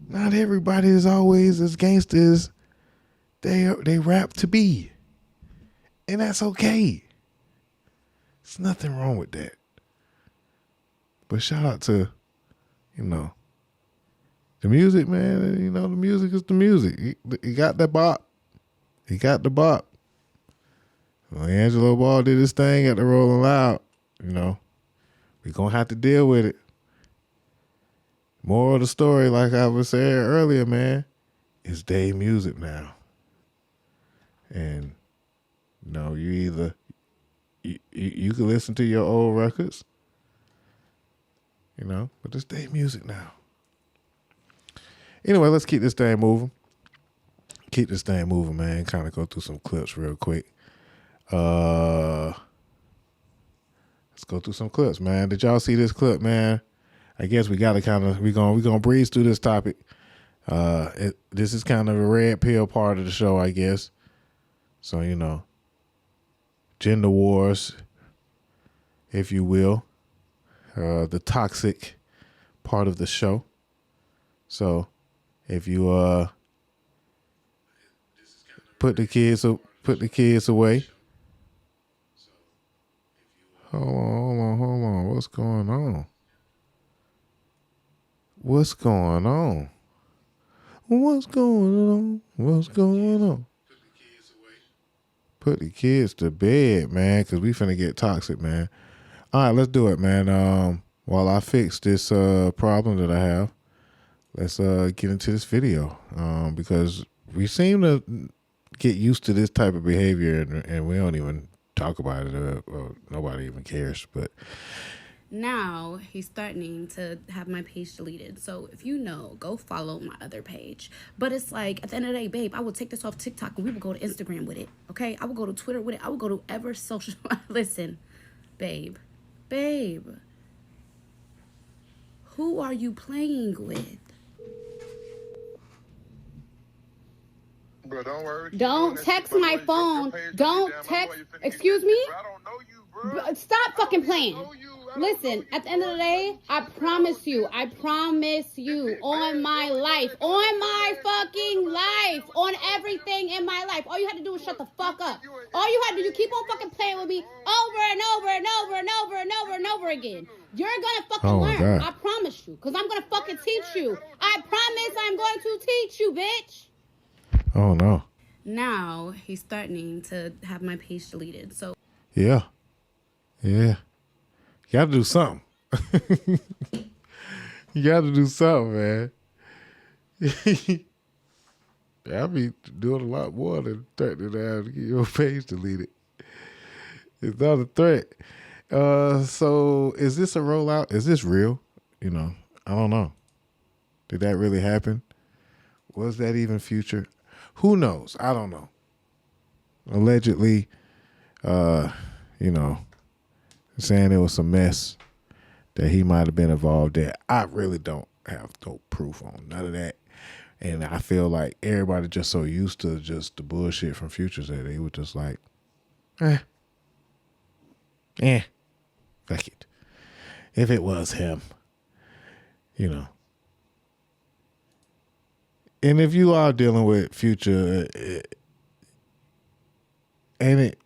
A: Not everybody is always as gangster as they rap to be. And that's okay. There's nothing wrong with that. But shout out to, the music, man. The music is the music. He got that bop. He got the bop. LiAngelo Ball did his thing at the Rolling Loud. We gonna have to deal with it. Moral of the story, like I was saying earlier, man, is day music now. And you either you can listen to your old records, but it's day music now. Anyway, let's keep this thing moving. Man. Kind of go through some clips real quick. Let's go through some clips, man. Did y'all see this clip, man? I guess we gotta we're gonna breeze through this topic. This is kind of a red pill part of the show, I guess. So, gender wars, if you will, the toxic part of the show. So, if you put the kids away. Hold on. What's going on? Put the kids to bed, man, because we finna get toxic, man. All right, let's do it, man. While I fix this problem that I have, let's get into this video because we seem to get used to this type of behavior and we don't even talk about it or nobody even cares. But
J: now he's threatening to have my page deleted. So if go follow my other page. But it's like, at the end of the day, babe, I will take this off TikTok and we will go to Instagram with it, okay? I will go to Twitter with it. I will go to ever social. Listen, babe. Who are you playing with?
K: Bro, don't worry.
J: Don't text my phone. Don't text. Excuse me?
K: Bro, I don't know you, bro.
J: Stop fucking playing. Listen, at the end of the day, I promise you, on my life, on my fucking life, on everything in my life. All you had to do was shut the fuck up. All you had to do, you keep on fucking playing with me over and over and over and over and over and over again. You're gonna fucking learn.
A: God.
J: I promise you, because I'm gonna fucking teach you. I promise I'm going to teach you, bitch.
A: Oh no.
J: Now he's threatening to have my page deleted. So
A: yeah. You gotta do something. Man. I'll be doing a lot more than threatening to have to get your page deleted. It's not a threat. So is this a rollout? Is this real? I don't know. Did that really happen? Was that even future? Who knows? I don't know. Allegedly, saying it was some mess that he might have been involved in. I really don't have no proof on none of that. And I feel like everybody just so used to just the bullshit from Futures that they were just like, Fuck it. If it was him, you know. And if you are dealing with Future, ain't it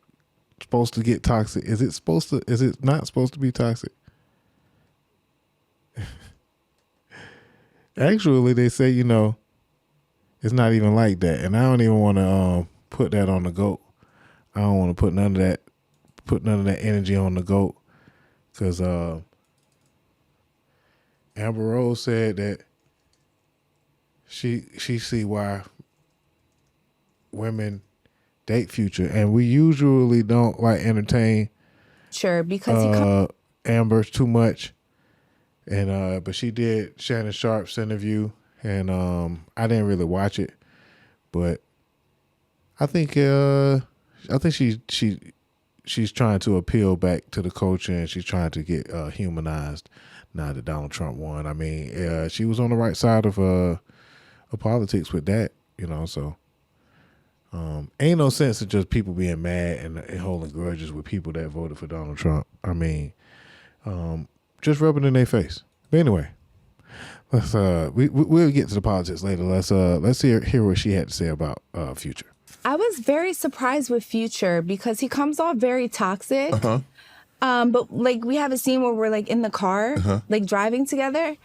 A: supposed to get toxic? Is it not supposed to be toxic? Actually, they say, you know, it's not even like that. And I don't even want to put that on the GOAT. I don't want to put none of that energy on the GOAT. Because Amber Rose said that she see why women date Future, and we usually don't like entertain
L: because
A: Amber too much. And but she did Shannon Sharp's interview, and I didn't really watch it, but I think she's trying to appeal back to the culture, and she's trying to get humanized now that Donald Trump won. I mean, she was on the right side of politics with that, you know. So ain't no sense of just people being mad and holding grudges with people that voted for Donald Trump. I mean, just rub it in their face. But anyway, let's we'll get to the politics later. Let's hear what she had to say about Future.
L: I was very surprised with Future because he comes off very toxic. But like we have a scene where we're like in the car, like driving together,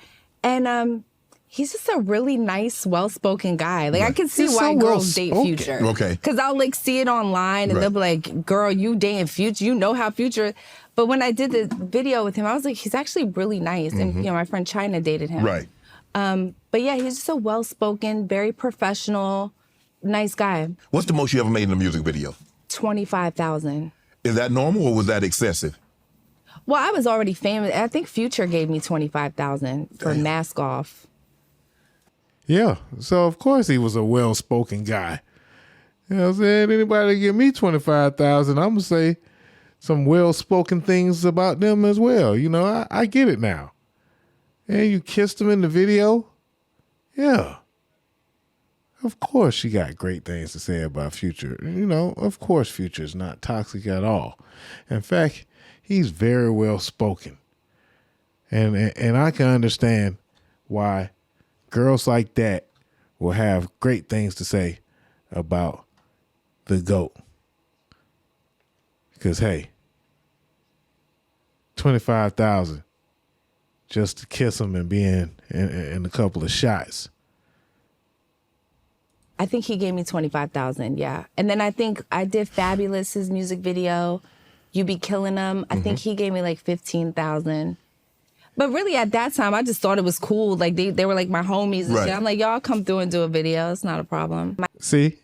L: and he's just a really nice, well-spoken guy. Like I can see why girls date Future.
M: Okay.
L: Because I'll like see it online and they'll be like, "Girl, you dating Future? You know how Future." But when I did the video with him, I was like, he's actually really nice. And you know, my friend China dated him.
M: Right.
L: But yeah, he's just a well-spoken, very professional, nice guy.
M: What's the most you ever made in a music video?
L: 25,000.
M: Is that normal or was that excessive?
L: Well, I was already famous. I think Future gave me 25,000 for Mask Off.
A: Yeah, so of course he was a well-spoken guy. You know what I'm saying? Anybody give me 25,000, I'm gonna say some well-spoken things about them as well. You know, I get it now. And you kissed him in the video? Yeah. Of course she got great things to say about Future. You know, of course Future is not toxic at all. In fact, he's very well-spoken. And I can understand why girls like that will have great things to say about the GOAT. Because, hey, 25,000 just to kiss him and be in a couple of shots.
L: I think he gave me 25,000, yeah. And then I think I did Fabulous, his music video, You Be Killing Them. I think he gave me like 15,000. But really at that time, I just thought it was cool. Like they were like my homies and shit. I'm like, y'all come through and do a video. It's not a problem.
A: See?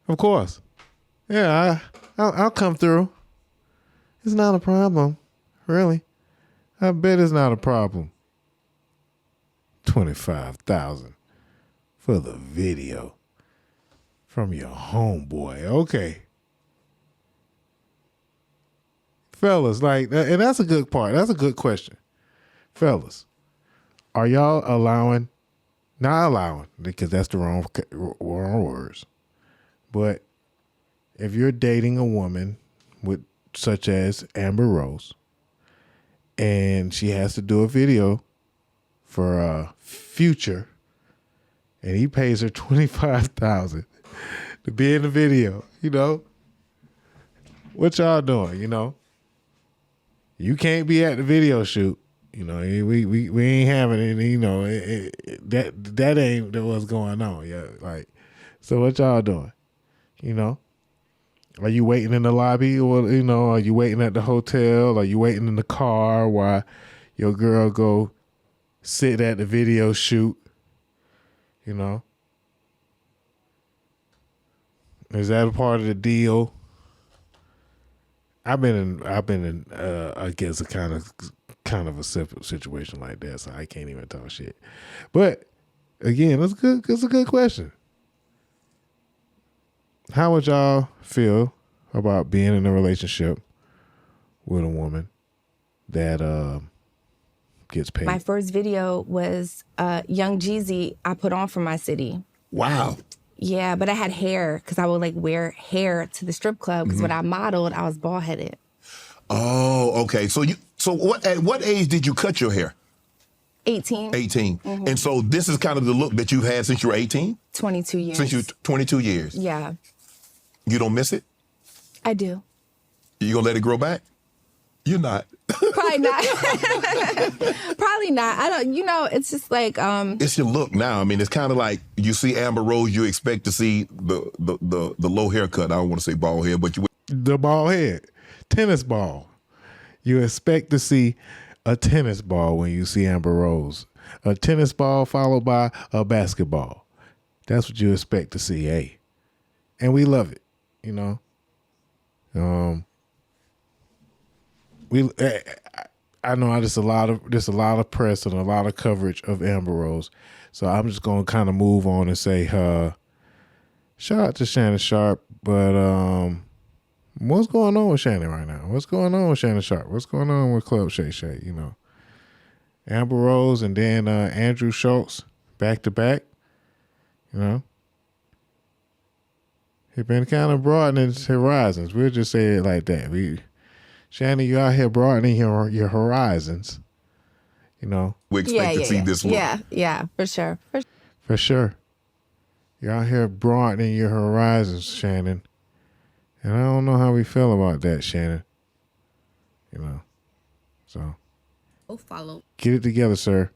A: Of course. Yeah, I'll come through. It's not a problem. Really. I bet it's not a problem. 25,000 for the video from your homeboy. Okay. Fellas, like, and that's a good part. That's a good question. Fellas, are y'all not allowing, because that's the wrong words, but if you're dating a woman such as Amber Rose, and she has to do a video for Future, and he pays her $25,000 to be in the video, you know, what y'all doing, you know? You can't be at the video shoot, you know. We ain't having any, you know. That ain't what's going on, yeah. Like, so what y'all doing, you know? Are you waiting in the lobby, or you know, are you waiting at the hotel? Are you waiting in the car while your girl go sit at the video shoot? You know, is that a part of the deal? I've been in I guess a kind of a situation like that, so I can't even talk shit. But again, it's good. It's a good question. How would y'all feel about being in a relationship with a woman that gets paid?
L: My first video was Young Jeezy, I Put On For My City.
M: Wow.
L: Yeah, but I had hair because I would like wear hair to the strip club because when I modeled, I was bald headed.
M: Oh, okay. So at what age did you cut your hair?
L: 18.
M: 18. And so this is kind of the look that you've had since you were 18?
L: 22 years.
M: Since you 22 years.
L: Yeah,
M: You don't miss it?
L: I do.
M: You gonna let it grow back? You're not.
L: Probably not. Probably not. I don't, it's just like,
M: It's your look now. I mean, it's kind of like you see Amber Rose, you expect to see the low haircut. I don't want to say bald head, but you
A: The ball head. Tennis ball. You expect to see a tennis ball when you see Amber Rose. A tennis ball followed by a basketball. That's what you expect to see, hey. And we love it, you know. I know there's a lot of press and a lot of coverage of Amber Rose. So I'm just gonna kind of move on and say shout out to Shannon Sharp, but what's going on with Shannon right now? What's going on with Shannon Sharp? What's going on with Club Shay Shay, you know? Amber Rose and then Andrew Schultz back to back, you know? He's been kind of broadening his horizons. We'll just say it like that. Shannon, you out here broadening your horizons, you know?
M: we expect to see this look.
L: Yeah, for sure.
A: For sure. You're out here broadening your horizons, Shannon. And I don't know how we feel about that, Shannon. You know, so.
J: Go follow.
A: Get it together, sir.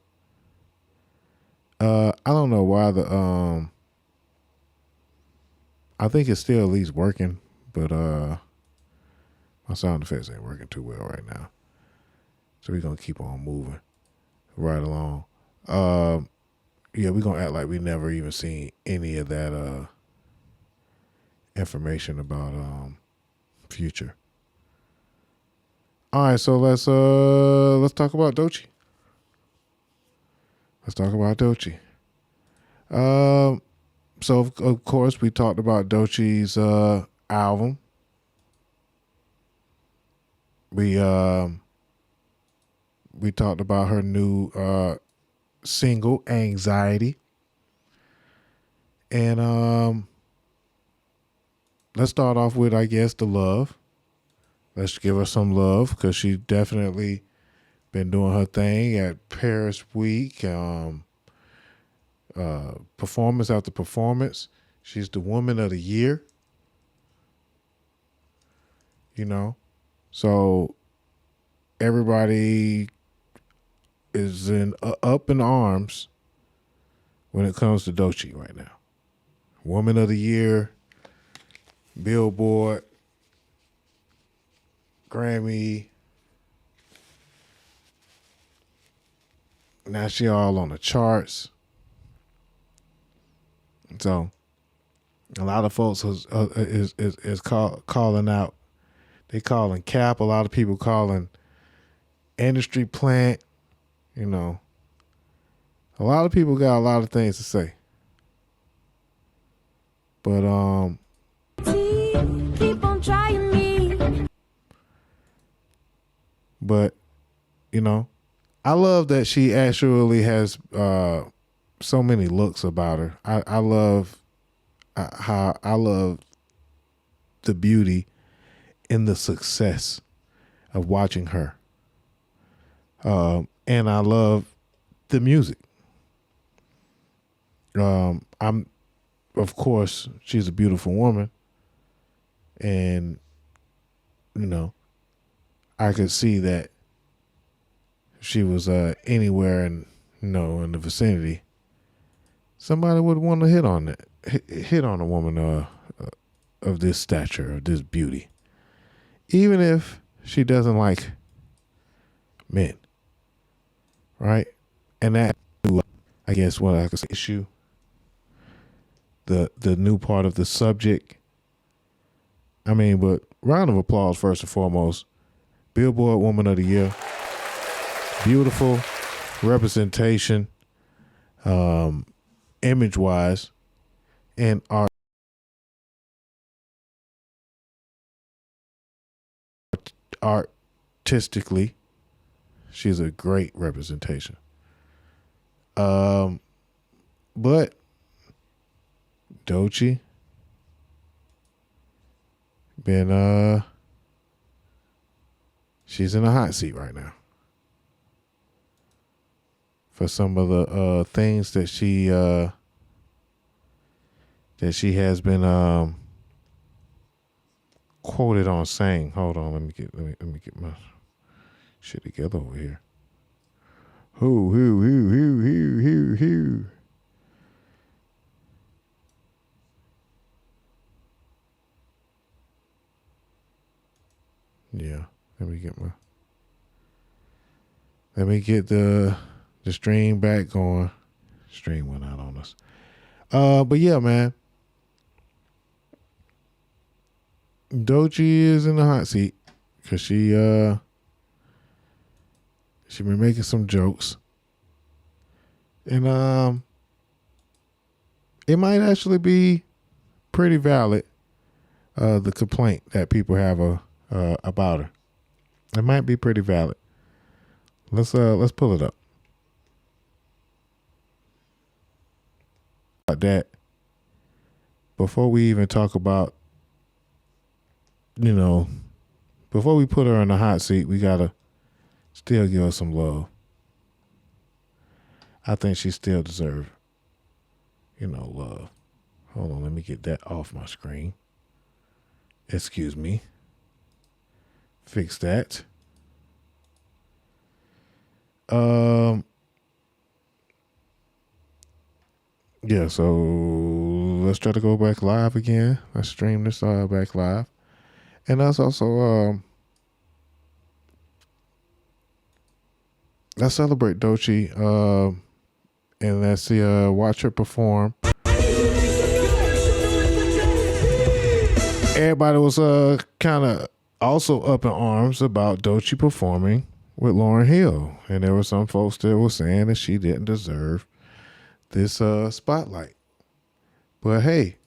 A: I don't know why I think it's still at least working, but my sound effects ain't working too well right now. So we're gonna keep on moving right along. Yeah, we're gonna act like we never even seen any of that information about Future. All right, so let's talk about Doechii. So of course we talked about Doechi's album. We talked about her new single, Anxiety. And let's start off with, I guess, the love. Let's give her some love because she definitely been doing her thing at Paris Week. Performance after performance. She's the Woman of the Year. You know? So everybody is up in arms when it comes to Doechii right now. Woman of the Year, Billboard, Grammy. Now she all on the charts. So a lot of folks is calling out. They calling Cap. A lot of people calling industry plant. You know, a lot of people got a lot of things to say. But
N: keep on trying me.
A: But you know, I love that she actually has so many looks about her. I love how I love the beauty in the success of watching her. And I love the music. Of course, she's a beautiful woman. And, you know, I could see that if she was anywhere in the vicinity, somebody would want to hit on a woman of this stature, of this beauty. Even if she doesn't like men. Right? And that, I guess, what I could say, issue. The new part of the subject. I mean, but round of applause first and foremost. Billboard Woman of the Year. Beautiful representation, image-wise, and artistically. She's a great representation. But Doechii been she's in a hot seat right now for some of the things that she has been quoted on saying. Hold on, let me get my shit together over here. Who. Yeah, let me get the stream back going. Stream went out on us. But yeah, man. Doechii is in the hot seat because she been making some jokes. And it might actually be pretty valid, the complaint that people have about her. It might be pretty valid. Let's pull it up. About that, before we even talk about, before we put her in the hot seat, we gotta still give her some love. I think she still deserves, love. Hold on, let me get that off my screen. Excuse me. Fix that. Yeah, so let's try to go back live again. Let's stream this back live. And let's also let's celebrate Doechii, and let's see watch her perform. Everybody was kind of also up in arms about Doechii performing with Lauryn Hill, and there were some folks that were saying that she didn't deserve this spotlight. But hey,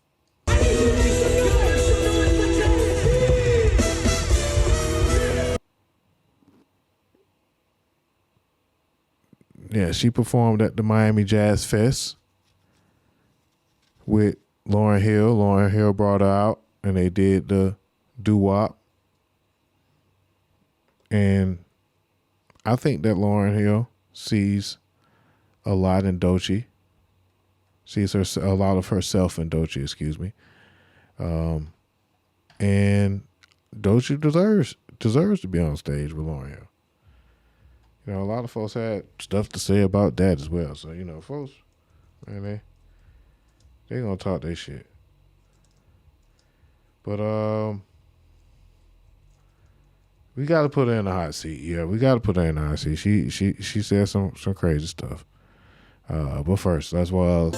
A: yeah, she performed at the Miami Jazz Fest with Lauryn Hill. Lauryn Hill brought her out, and they did the doo-wop. And I think that Lauryn Hill sees a lot in Doechii. Sees a lot of herself in Doechii, excuse me. And Doechii deserves to be on stage with Lauryn Hill. A lot of folks had stuff to say about that as well. So, folks, man, they gonna talk their shit. But we gotta put her in the hot seat. Yeah, we gotta put her in the hot seat. She said some crazy stuff. But first, let's
E: Miami,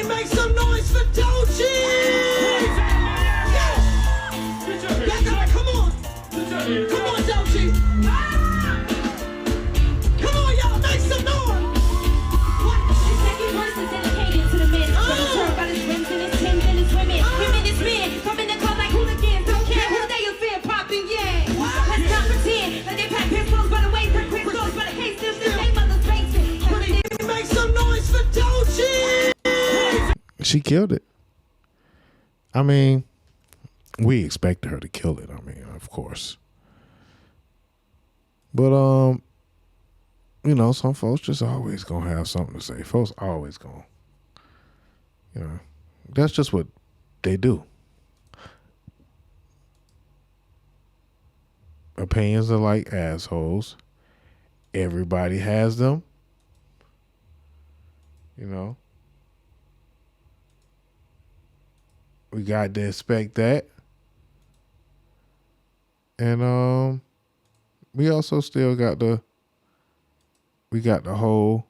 E: make some noise for Doechii! Yeah, come on, Doechii! Come on, y'all, make some noise!
N: The second verse is dedicated to the men. Turned by his rims and his Timbs and his women. Women is men, come in the car like hooligans. Don't care who they feel popping, yeah. Let's not pretend that they pack pistols by the way for crystals, by the case this is their mother's basement.
E: Make some noise for Doechii!
A: She killed it. I mean, we expected her to kill it. I mean, of course. But some folks just always gonna have something to say. Folks always gonna, that's just what they do. Opinions are like assholes. Everybody has them. We got to expect that. And we also still got the whole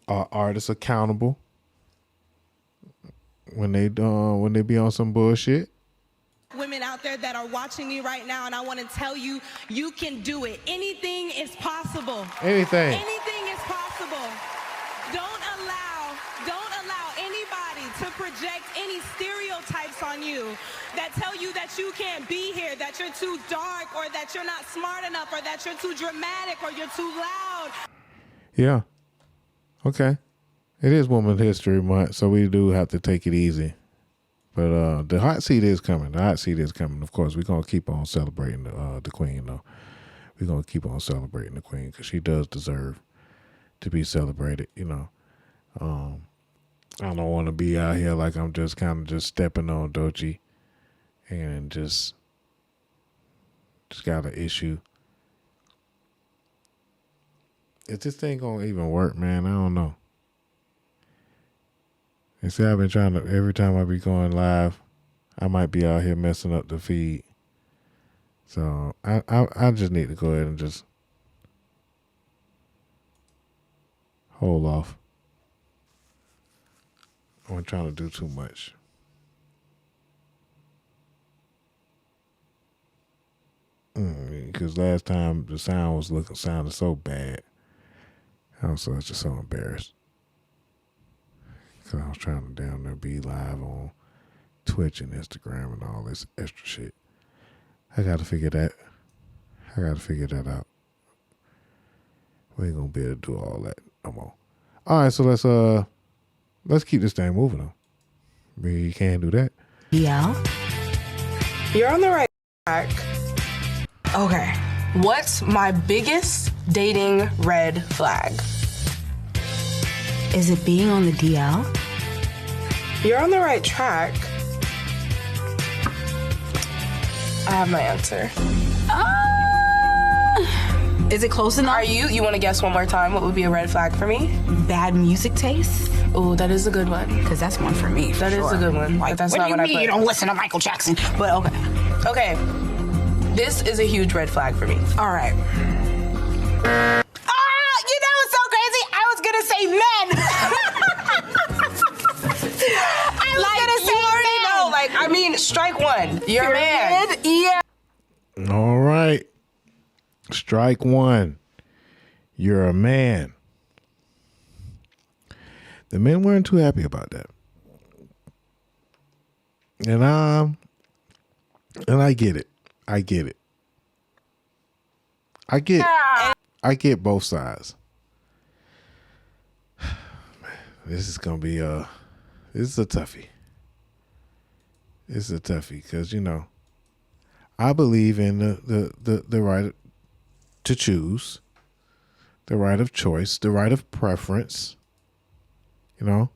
A: artists accountable when they be on some bullshit.
O: Women out there that are watching me right now, and I want to tell you, you can do it. Anything is possible.
A: Anything
O: is possible. Don't allow anybody to project any stereotypes on you that tell you that you can't be here, that you're too dark, or that you're not smart enough, or that you're too dramatic, or you're too loud.
A: Yeah. Okay. It is Women's History Month, so we do have to take it easy. But the hot seat is coming. The hot seat is coming. Of course, we're going to keep on celebrating the queen, though. We're going to keep on celebrating the queen because she does deserve to be celebrated, you know. I don't want to be out here like I'm just kind of just stepping on Doechii and just got an issue. Is this thing going to even work, man? I don't know. They say I've been trying to, every time I be going live, I might be out here messing up the feed. So I just need to go ahead and just hold off. I wasn't trying to do too much. Because last time the sound was sounding so bad. I was just so embarrassed. Because I was trying to down there be live on Twitch and Instagram and all this extra shit. I got to figure that out. We ain't going to be able to do all that no more. All right, so let's keep this thing moving on. We can't do that.
P: Yeah. You're on the right track. Okay. What's my biggest dating red flag?
Q: Is it being on the DL?
P: You're on the right track. I have my answer.
Q: Is it close enough?
P: You want to guess one more time? What would be a red flag for me?
Q: Bad music taste?
P: Oh, that is a good one.
Q: Because that's one for me.
P: That is a good one.
Q: Like,
P: but that's
Q: what
P: not
Q: do you
P: what
Q: mean
P: I put.
Q: you don't listen to Michael Jackson? But okay.
P: Okay. This is a huge red flag for me.
Q: All right. You know what's so crazy? I was going to say men.
P: I mean, strike one. You're a man.
Q: Yeah.
A: All right. Strike one. You're a man. The men weren't too happy about that. And I get it. I get both sides. This is gonna be this is a toughie. It's a toughie because, you know, I believe in the right to choose, the right of choice, the right of preference. You know,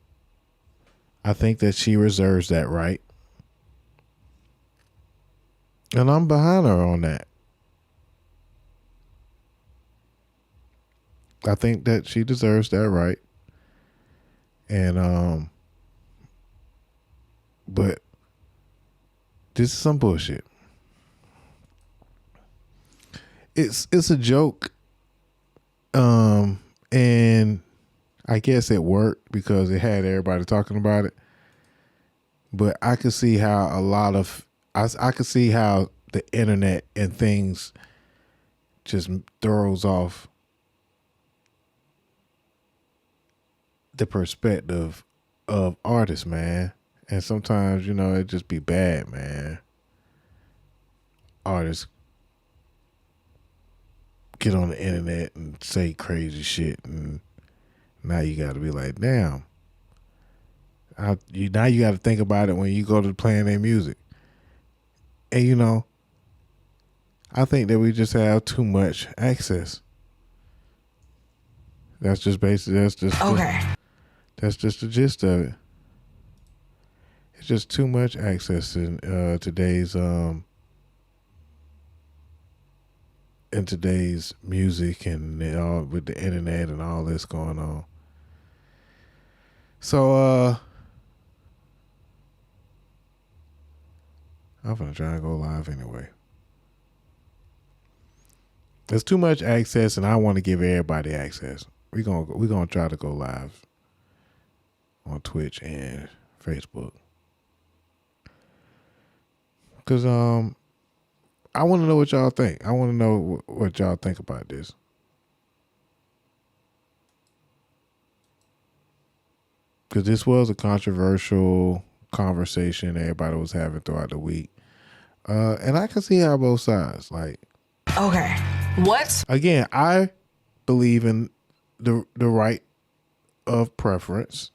A: I think that she reserves that right. And I'm behind her on that. I think that she deserves that right. And but this is some bullshit. It's a joke. And I guess it worked because it had everybody talking about it. But I could see how I could see how the internet and things just throws off the perspective of artists, man. And sometimes, you know, it just be bad, man. Artists get on the internet and say crazy shit, and now you got to be like, damn. Now you got to think about it when you go to playing their music. And, you know, I think that we just have too much access. That's just basically, that's just the gist of it. It's just too much access in today's music and all with the internet and all this going on. So I'm gonna try and go live anyway. There's too much access, and I want to give everybody access. We're gonna try to go live on Twitch and Facebook. Cause I want to know what y'all think. I want to know what y'all think about this. Cause this was a controversial conversation everybody was having throughout the week, and I can see how both sides like.
P: Okay, what?
A: Again, I believe in the right of preference,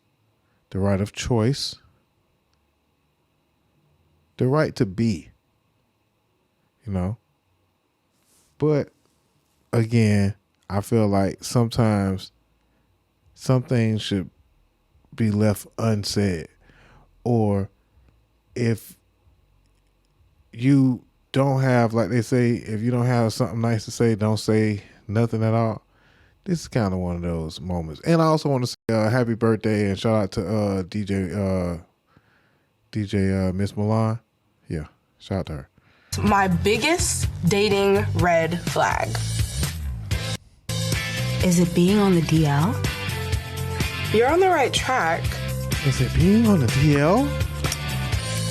A: the right of choice, the right to be, you know. But again, I feel like sometimes some things should be left unsaid. Or if you don't have, like they say, if you don't have something nice to say, don't say nothing at all. This is kind of one of those moments. And I also want to say happy birthday and shout out to DJ Miss Milan. Yeah, shout out to her.
P: My biggest dating red flag.
Q: Is it being on the DL?
P: You're on the right track.
A: Is it being on the DL?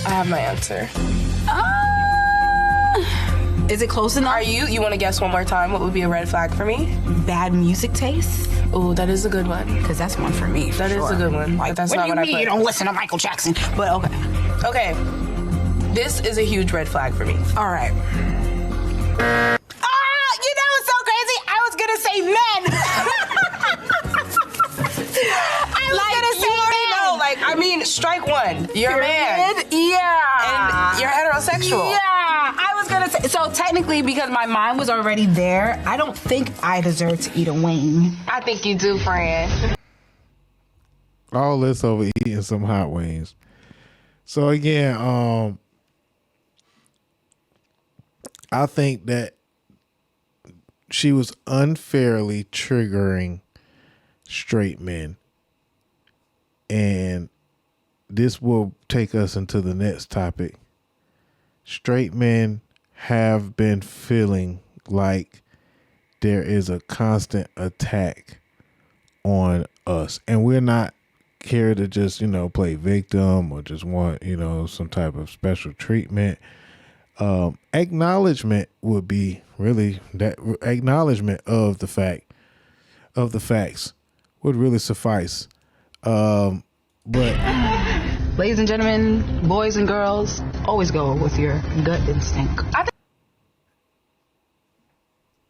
P: I have my answer.
Q: Is it close enough?
P: You want to guess one more time what would be a red flag for me?
Q: Bad music taste?
P: Oh, that is a good one.
Q: Because that's one for me.
P: That is a good one.
Q: Like,
P: That's
Q: what
P: not
Q: do you
P: what
Q: mean
P: I put.
Q: you don't listen to Michael Jackson? But okay.
P: Okay. This is a huge red flag for me.
Q: All right. You know what's so crazy? I was gonna say men.
P: I mean, strike one. You're a man.
Q: Yeah.
P: And you're heterosexual.
Q: Yeah. I was gonna say, so technically, because my mind was already there, I don't think I deserve to eat a wing.
P: I think you do, friend.
A: All this over eating some hot wings. So again, I think that she was unfairly triggering straight men. And this will take us into the next topic. Straight men have been feeling like there is a constant attack on us. And we're not here to just, play victim or just want, some type of special treatment. Acknowledgement would be really that acknowledgement of the facts would really suffice. But
Q: ladies and gentlemen, boys and girls, always go with your gut instinct.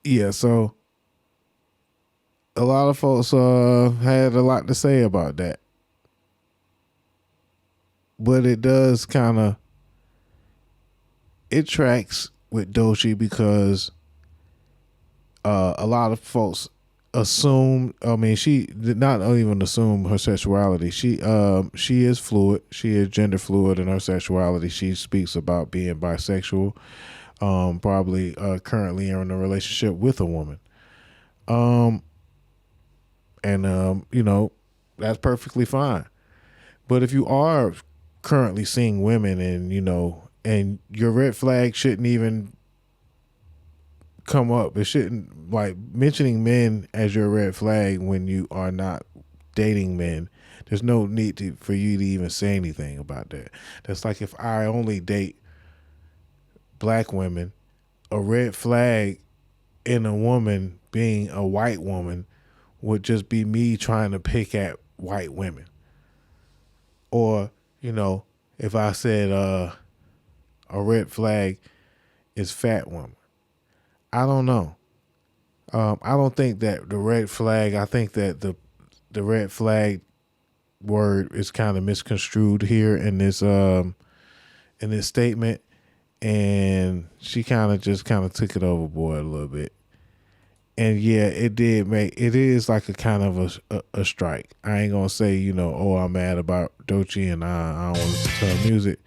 A: Yeah, so a lot of folks had a lot to say about that. But it does it tracks with Doechii because a lot of folks assume, she did not even assume her sexuality. She is fluid. She is gender fluid in her sexuality. She speaks about being bisexual, probably currently in a relationship with a woman. That's perfectly fine. But if you are currently seeing women and your red flag shouldn't even come up. It shouldn't, like, mentioning men as your red flag when you are not dating men. There's no need for you to even say anything about that. That's like if I only date black women, a red flag in a woman being a white woman would just be me trying to pick at white women. Or, if I said a red flag is fat woman. I don't know. I don't think that the red flag, I think that the red flag word is kind of misconstrued here in this statement. And she kind of took it overboard a little bit. And yeah, it is like a kind of a strike. I ain't gonna say, I'm mad about Doechii and I don't want to listen to her music.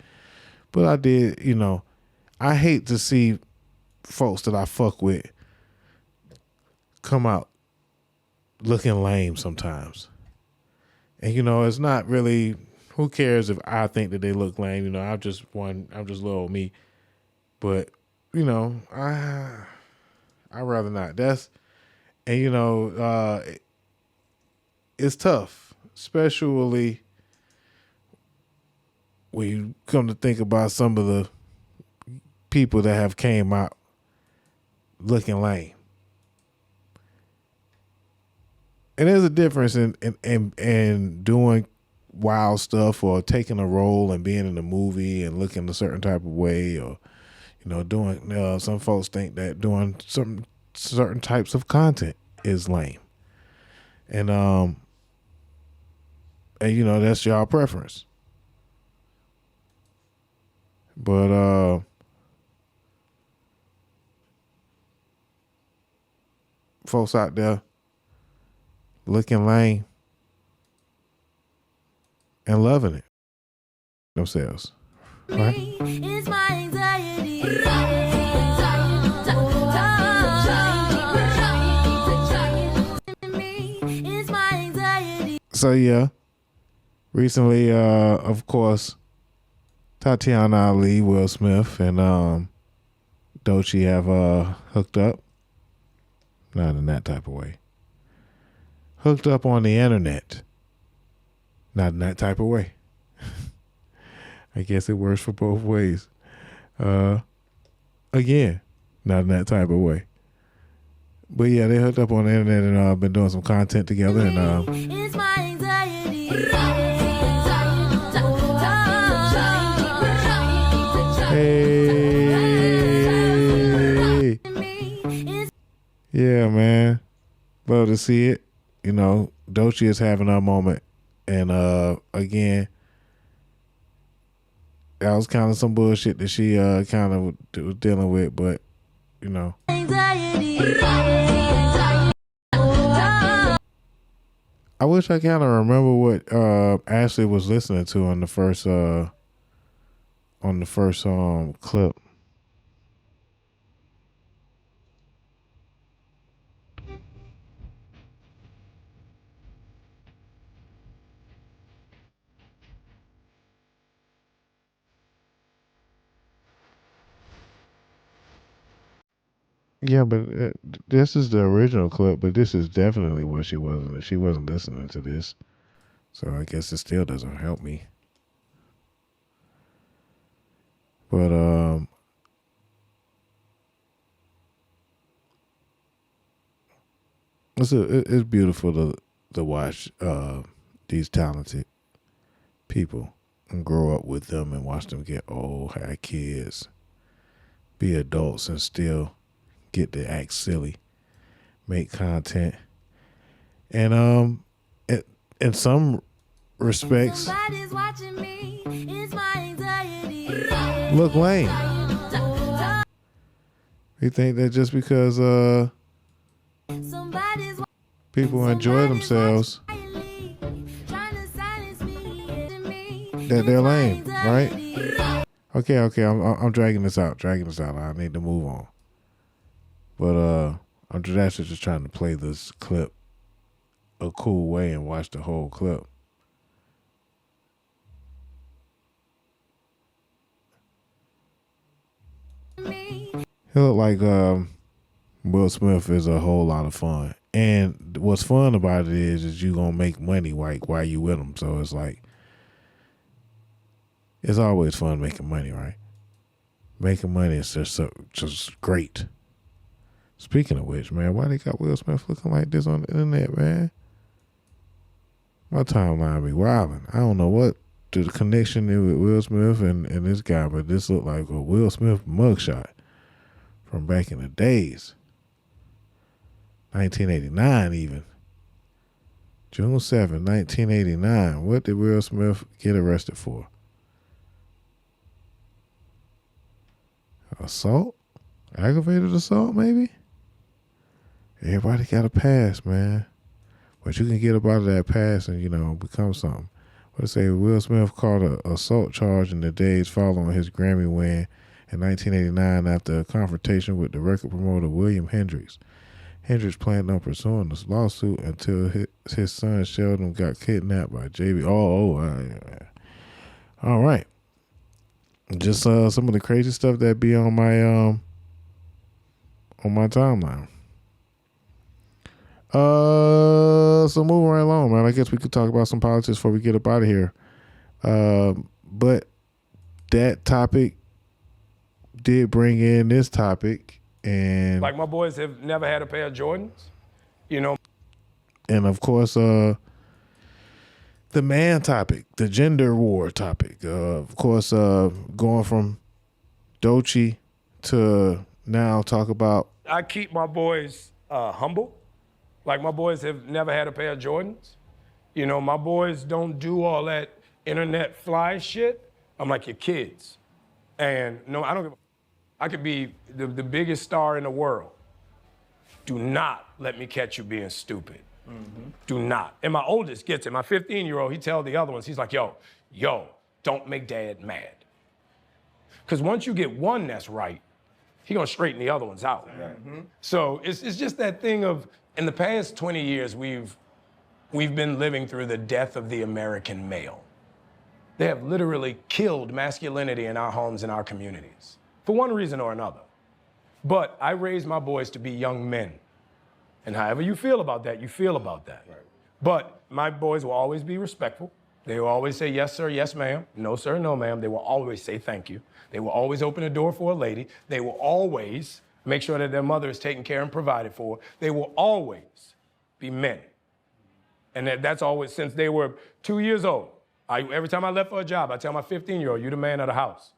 A: But I did, I hate to see folks that I fuck with come out looking lame sometimes. And it's not really, who cares if I think that they look lame, I'm just little me. But, I rather not. It's tough, especially when you come to think about some of the people that have came out looking lame. And there's a difference in doing wild stuff or taking a role and being in a movie and looking a certain type of way, or doing some folks think that doing certain types of content is lame. And And you know, that's y'all preference. But folks out there looking lame and loving it themselves, right?
N: It's my anxiety. It's my anxiety.
A: So yeah, recently, of course, Tatyana Ali, Will Smith, and Doechii have hooked up. Not in that type of way. Hooked up on the internet. Not in that type of way. I guess it works for both ways. Again, not in that type of way. But yeah, they hooked up on the internet and been doing some content together. And
N: It's my anxiety.
A: hey, yeah, man, love to see it. You know, Doechii is having her moment, and again, that was kind of some bullshit that she kind of was dealing with, but you know. I wish I kind of remember what Ashley was listening to on the first clip. Yeah, but this is the original clip, but this is definitely what she wasn't. She wasn't listening to this. So I guess it still doesn't help me. But it's beautiful to watch these talented people and grow up with them and watch them get old, have kids, be adults, and still get to act silly, make content, and in some respects look lame. You think that just because people enjoy themselves that they're lame, right? Okay, I'm dragging this out. I need to move on. But I'm actually just trying to play this clip a cool way and watch the whole clip. He look like Will Smith is a whole lot of fun. And what's fun about it is you gonna make money while you with him. So it's like, it's always fun making money, right? Making money is just great. Speaking of which, man, why they got Will Smith looking like this on the internet, man? My timeline be wilding. I don't know what the connection is with Will Smith and this guy, but this looked like a Will Smith mugshot from back in the days. 1989 even. June 7, 1989. What did Will Smith get arrested for? Assault? Aggravated assault, maybe? Everybody got a pass, man. But you can get up out of that pass and, you know, become something. Let's say Will Smith caught an assault charge in the days following his Grammy win in 1989 after a confrontation with the record promoter William Hendrix. Hendrix planned on pursuing this lawsuit until his son Sheldon got kidnapped by JB. All right. Just some of the crazy stuff that be on my timeline. So moving right along, man. I guess we could talk about some politics before we get up out of here. But that topic did bring in this topic, and
R: like my boys have never had a pair of Jordans, you know.
A: And of course, the man topic, the gender war topic. Of course, going from Doechii to now talk about.
R: I keep my boys humble. Like my boys have never had a pair of Jordans, You know, my boys don't do all that internet fly shit. I'm like your kids. And no, I don't give a, I could be the biggest star in the world. Do not let me catch you being stupid. Do not. And my oldest gets it. My 15-year-old, he tells the other ones, he's like, yo, don't make dad mad. Because once you get one that's right, he gonna straighten the other ones out. So it's just that thing of, in the past 20 years, we've been living through the death of the American male. They have literally killed masculinity in our homes and our communities, for one reason or another. But I raised my boys to be young men. And however you feel about that, you feel about that. Right. But my boys will always be respectful. They will always say, yes, sir, yes, ma'am. No, sir, no, ma'am. They will always say thank you. They will always open the door for a lady. They will always make sure that their mother is taken care and provided for. They will always be men. And that's always, since they were 2 years old. Every time I left for a job, I tell my 15-year-old, you the man of the house.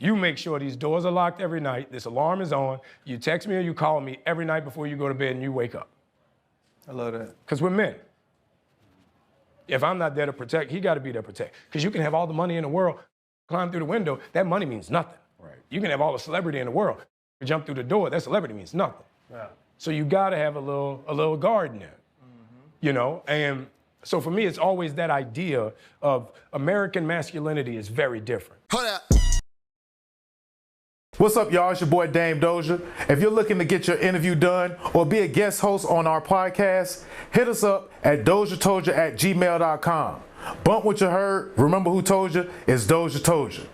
R: You make sure these doors are locked every night, this alarm is on, you text me or you call me every night before you go to bed and you wake up.
S: I love that.
R: Because we're men. If I'm not there to protect, he got to be there to protect. Because you can have all the money in the world, climb through the window, that money means nothing. Right. You can have all the celebrity in the world, jump through the door, that celebrity means nothing. Yeah. So you got to have a little guard in there, you know? And so for me, it's always that idea of American masculinity is very different.
T: Hold up.
U: What's up, y'all? It's your boy Dame Doja. If you're looking to get your interview done or be a guest host on our podcast, hit us up at DOZHATOLDYA.COM. Bump what you heard. Remember who told you? It's Doja told you.